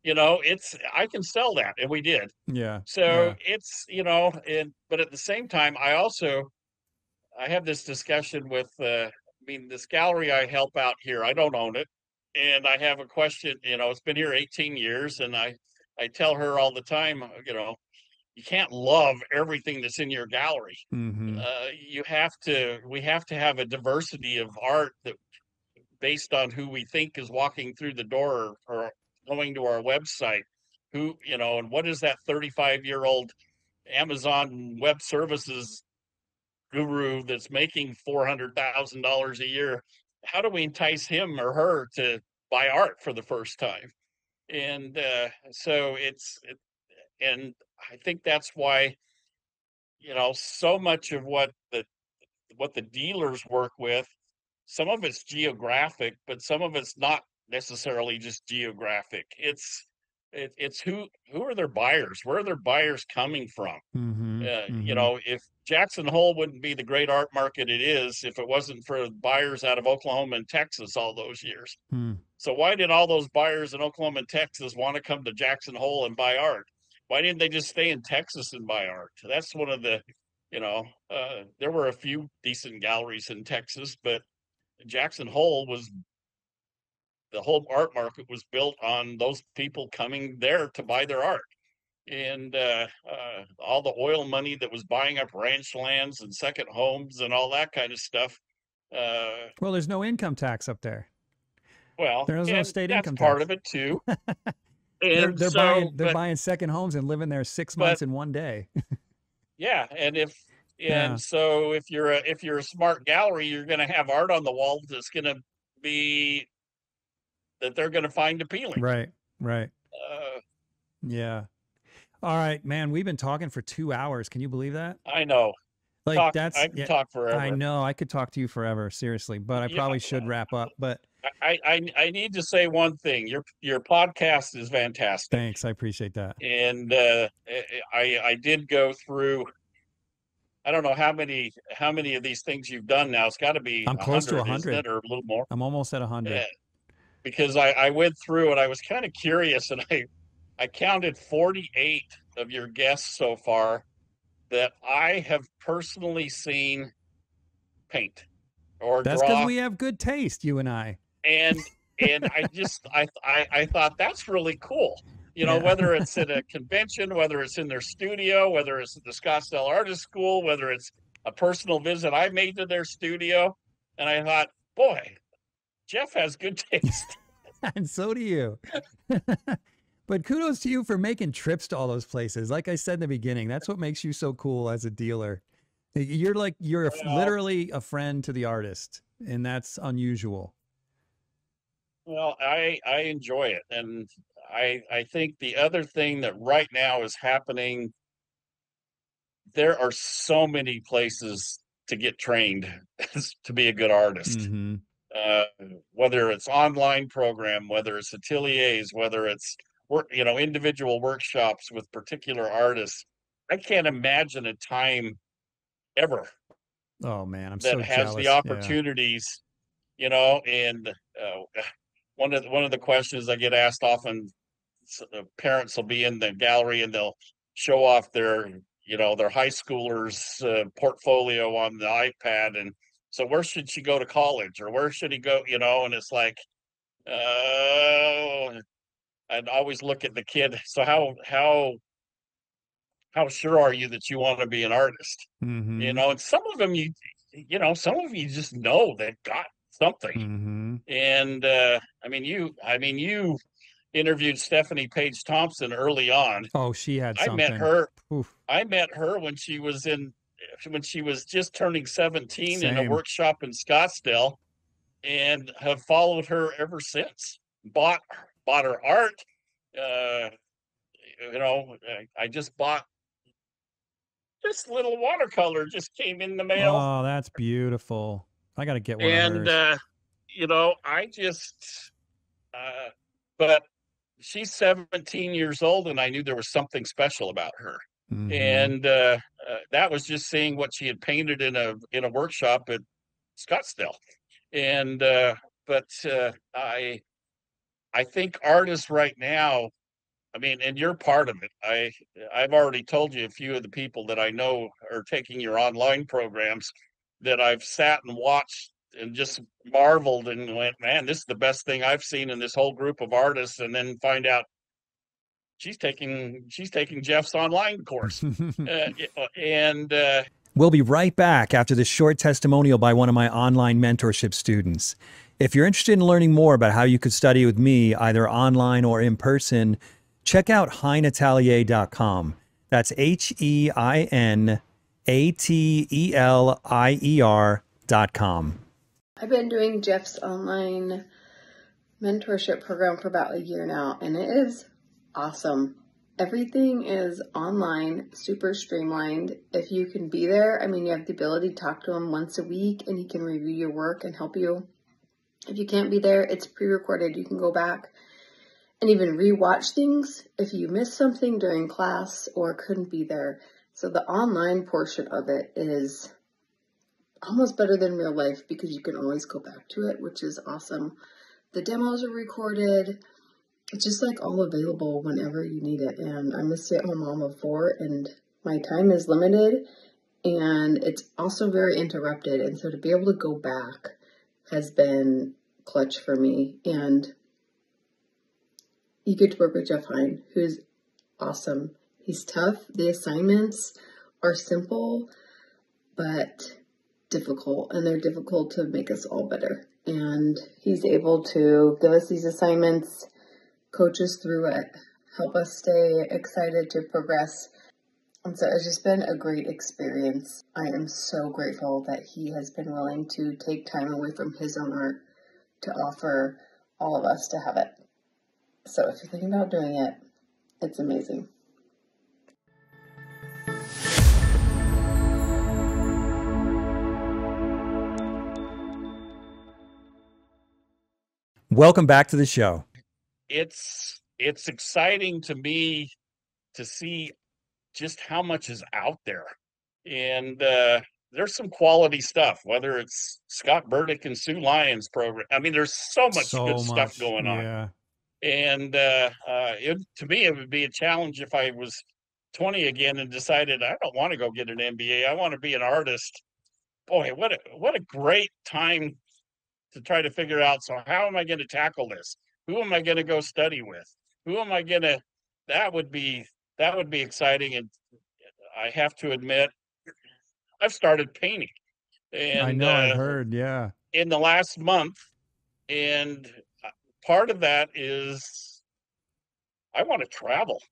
it's I can sell that." And we did. Yeah, So yeah. but at the same time, I have this discussion with, I mean, this gallery I help out here, I don't own it. And I have a question, it's been here 18 years, and I tell her all the time, you can't love everything that's in your gallery. Mm-hmm. We have to have a diversity of art that based on who we think is walking through the door or going to our website, and what is that 35-year-old Amazon Web Services guru that's making $400,000 a year? How do we entice him or her to buy art for the first time? And and I think that's why so much of what the dealers work with, some of it's geographic, but some of it's not necessarily just geographic. It's who are their buyers? Where are their buyers coming from? You know, if Jackson Hole wouldn't be the great art market it is if it wasn't for buyers out of Oklahoma and Texas all those years. So why did all those buyers in Oklahoma and Texas want to come to Jackson Hole and buy art? Why didn't they just stay in Texas and buy art? That's one of the, you know, there were a few decent galleries in Texas, but Jackson Hole was, the whole art market was built on those people coming there to buy their art. And all the oil money that was buying up ranch lands and second homes and all that kind of stuff. Well, there's no income tax up there. Well, there's no state that's income part tax. of it too. And they're so, buying second homes and living there 6 months in one day. Yeah, so if you're a smart gallery, you're going to have art on the wall that's going to be that they're going to find appealing. Right. Yeah. All right, man. We've been talking for 2 hours. Can you believe that? I know. Like I can talk forever. I know. I could talk to you forever, seriously. But I probably should wrap up. But I need to say one thing. Your podcast is fantastic. Thanks. I appreciate that. And I did go through. I don't know how many of these things you've done now. It's got to be I'm close to 100 or a little more. I'm almost at 100. Because I went through and I was kind of curious, and I counted 48 of your guests so far that I have personally seen paint or That's draw. because we have good taste, you and I. And I thought that's really cool. You know, whether it's at a convention, whether it's in their studio, whether it's at the Scottsdale Artist School, whether it's a personal visit I made to their studio. And I thought, boy, Jeff has good taste. And so do you. But kudos to you for making trips to all those places. Like I said in the beginning, that's what makes you so cool as a dealer. You're literally a friend to the artist, and that's unusual. Well, I enjoy it. And I think the other thing that right now is happening, there are so many places to get trained to be a good artist. Whether it's online program, whether it's ateliers, whether it's individual workshops with particular artists. I can't imagine a time ever. Oh man, I'm that so has jealous. the opportunities, and one of the questions I get asked often, parents will be in the gallery and they'll show off their high schoolers portfolio on the iPad, and so where should she go to college, or where should he go, and it's like, I'd always look at the kid. So how sure are you that you want to be an artist? And some of them, some of you just know they've got something. And you interviewed Stephanie Page Thompson early on. Oh, she had something. I met her when she was just turning 17 in a workshop in Scottsdale, and have followed her ever since. Bought her art. I just bought this little watercolor, just came in the mail. Oh, that's beautiful. I got to get one of hers. But she's 17 years old, and I knew there was something special about her. And that was just seeing what she had painted in a workshop at Scottsdale. And I think artists right now, and you're part of it. I've already told you a few of the people that I know are taking your online programs that I've sat and watched and just marveled and went, man, this is the best thing I've seen in this whole group of artists. And then find out she's taking Jeff's online course. We'll be right back after this short testimonial by one of my online mentorship students. If you're interested in learning more about how you could study with me, either online or in person, check out HEINatelier.com. That's HEINatelier.com. I've been doing Jeff's online mentorship program for about a year now, and it is awesome. Everything is online, super streamlined. If you can be there, you have the ability to talk to him once a week, and he can review your work and help you If you can't be there, it's pre-recorded. You can go back and even rewatch things if you missed something during class or couldn't be there. So the online portion of it is almost better than real life because you can always go back to it, which is awesome. The demos are recorded. It's just like all available whenever you need it. And I'm a stay-at-home mom of 4 and my time is limited and it's also very interrupted. And so to be able to go back has been clutch for me. And you get to work with Jeff HEIN, who's awesome. He's tough. The assignments are simple, but difficult, and they're difficult to make us all better. And he's able to give us these assignments, coach us through it, help us stay excited to progress. And so it's just been a great experience. I am so grateful that he has been willing to take time away from his own art to offer all of us to have it. So if you're thinking about doing it, it's amazing. Welcome back to the show. It's exciting to me to see just how much is out there. And there's some quality stuff, whether it's Scott Burdick and Sue Lyons program. I mean, there's so much good stuff going on. And to me, it would be a challenge if I was 20 again and decided I don't want to go get an MBA. I want to be an artist. Boy, what a great time to try to figure out. So how am I going to tackle this? Who am I going to go study with? Who am I going to? That would be exciting. And I have to admit, I've started painting. And I know, I've heard, yeah. In the last month, and part of that is I want to travel,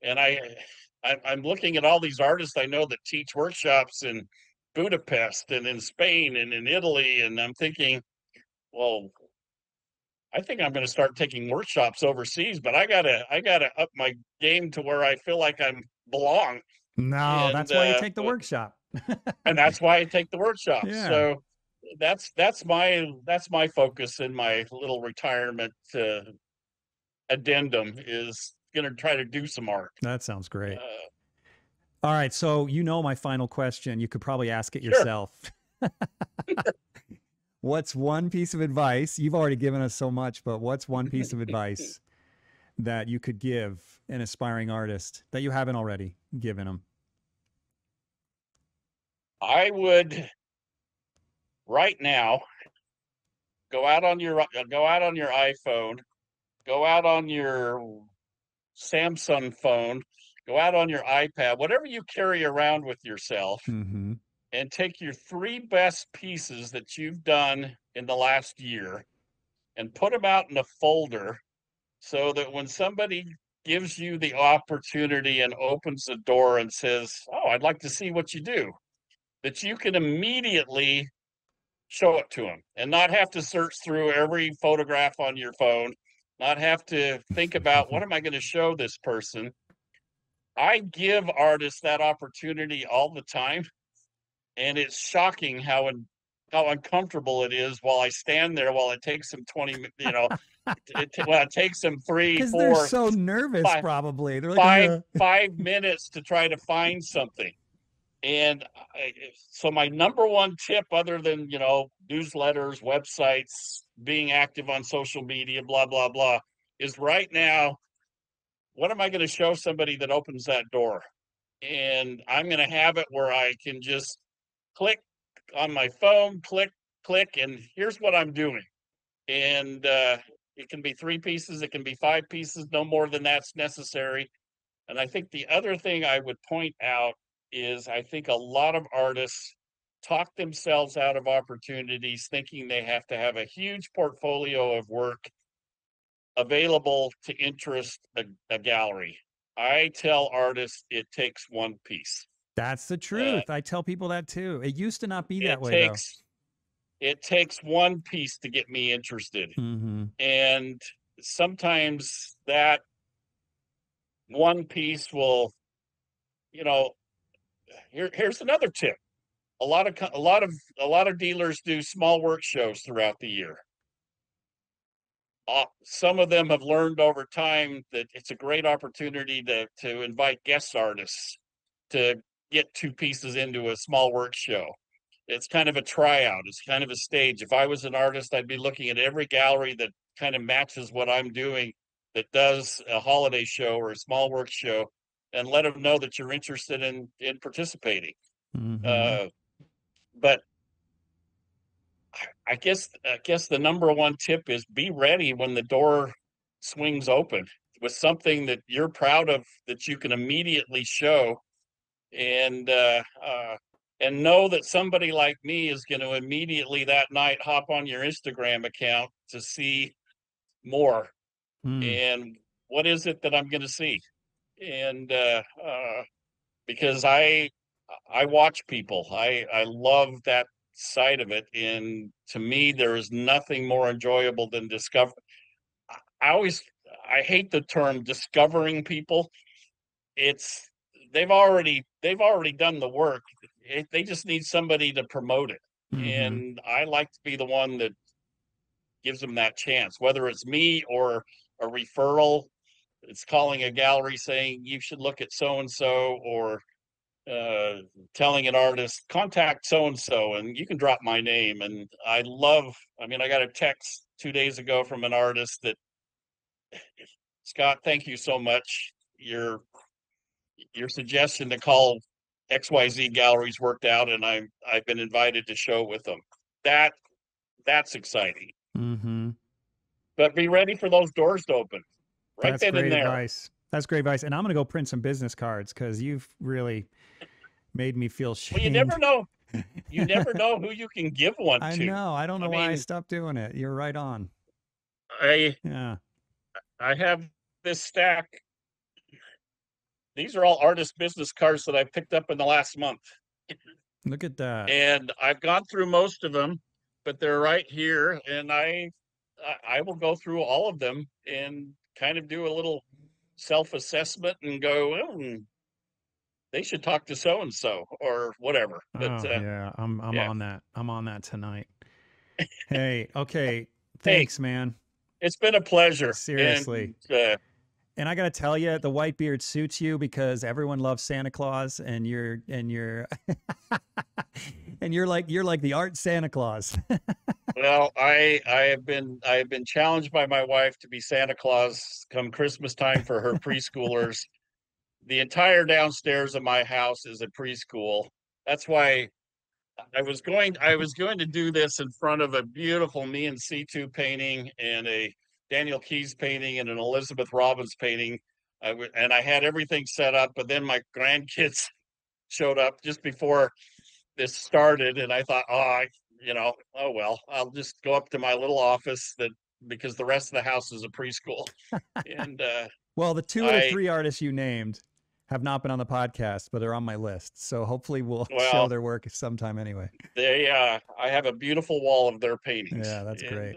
and I'm looking at all these artists I know that teach workshops in Budapest and in Spain and in Italy, and I'm thinking, well, I think I'm going to start taking workshops overseas, but I gotta up my game to where I feel like I'm belong. No, that's why you take the workshop. And that's why I take the workshop. Yeah. So that's my focus in my little retirement addendum is going to try to do some art. That sounds great. All right. So, my final question, you could probably ask it Sure. yourself. What's one piece of advice? You've already given us so much, but what's one piece of advice that you could give an aspiring artist that you haven't already given them? I would right now go out on your iPhone, go out on your Samsung phone, go out on your iPad, whatever you carry around with yourself, and take your 3 best pieces that you've done in the last year and put them out in a folder so that when somebody gives you the opportunity and opens the door and says, "Oh, I'd like to see what you do," that you can immediately show it to them and not have to search through every photograph on your phone, not have to think about what am I going to show this person. I give artists that opportunity all the time, and it's shocking how uncomfortable it is while I stand there while it takes them 20, it takes them 3, 4, they're so nervous, probably. They're like, 5 minutes to try to find something. And so my number one tip, other than, newsletters, websites, being active on social media, blah, blah, blah, is right now, what am I going to show somebody that opens that door? And I'm going to have it where I can just click on my phone, click, and here's what I'm doing. And it can be 3 pieces, it can be 5 pieces, no more than that's necessary. And I think the other thing I would point out is I think a lot of artists talk themselves out of opportunities thinking they have to have a huge portfolio of work available to interest a gallery. I tell artists it takes 1 piece. That's the truth. I tell people that too. It used to not be that way, though. It takes 1 piece to get me interested. And sometimes that 1 piece will, here's another tip. A lot of dealers do small work shows throughout the year. some of them have learned over time that it's a great opportunity to invite guest artists to get 2 pieces into a small work show. It's kind of a tryout. It's kind of a stage. If I was an artist, I'd be looking at every gallery that kind of matches what I'm doing, that does a holiday show or a small work show, and let them know that you're interested in participating. Mm-hmm. But I guess the number one tip is be ready when the door swings open with something that you're proud of, that you can immediately show, and know that somebody like me is going to immediately that night hop on your Instagram account to see more. And what is it that I'm going to see? And because I watch people, I love that side of it, and to me there is nothing more enjoyable than I hate the term discovering people. It's they've already done the work. They just need somebody to promote it. And I like to be the one that gives them that chance, whether it's me or a referral. It's calling a gallery saying you should look at so and so, or telling an artist, contact so and so, and you can drop my name. And I got a text 2 days ago from an artist that, Scott, thank you so much. Your suggestion to call XYZ galleries worked out, and I've been invited to show with them. That's exciting. But be ready for those doors to open. Right then and there. Advice. That's great advice. And I'm going to go print some business cards, because you've really made me feel shamed. Well, you never know. You never know who you can give one to. I know. I don't know why I stopped doing it. You're right on. I have this stack. These are all artist business cards that I picked up in the last month. Look at that. And I've gone through most of them, but they're right here. And I will go through all of them and kind of do a little self-assessment and go, they should talk to so-and-so or whatever. But, I'm on that. I'm on that tonight. Hey, okay. Thanks, man. It's been a pleasure. Seriously. And I got to tell you, the white beard suits you, because everyone loves Santa Claus, and you're and you're like the art Santa Claus. Well, I have been challenged by my wife to be Santa Claus come Christmas time for her preschoolers. The entire downstairs of my house is a preschool. That's why I was going to do this in front of a beautiful me in situ painting, and a Daniel Keyes painting, and an Elizabeth Robbins painting. And I had everything set up, but then my grandkids showed up just before this started, and I thought, oh well, I'll just go up to my little office, because the rest of the house is a preschool. And well, the 2 of the 3 artists you named have not been on the podcast, but they're on my list. So hopefully we'll show their work sometime anyway. I have a beautiful wall of their paintings. Yeah, that's great.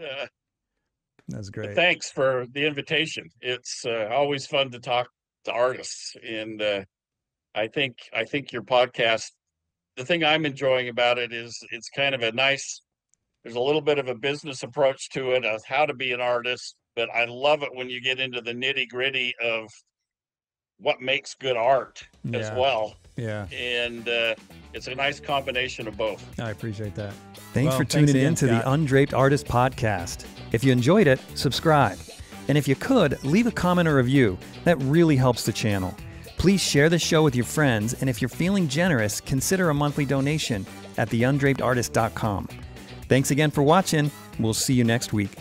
That's great. Thanks for the invitation. It's always fun to talk to artists. And I think your podcast, the thing I'm enjoying about it is it's kind of there's a little bit of a business approach to it, of how to be an artist, but I love it when you get into the nitty gritty of what makes good art as well. Yeah. And it's a nice combination of both. I appreciate that. Thanks for tuning in to the Undraped Artist Podcast. If you enjoyed it, subscribe. And if you could, leave a comment or review. That really helps the channel. Please share the show with your friends, and if you're feeling generous, consider a monthly donation at theundrapedartist.com. Thanks again for watching. We'll see you next week.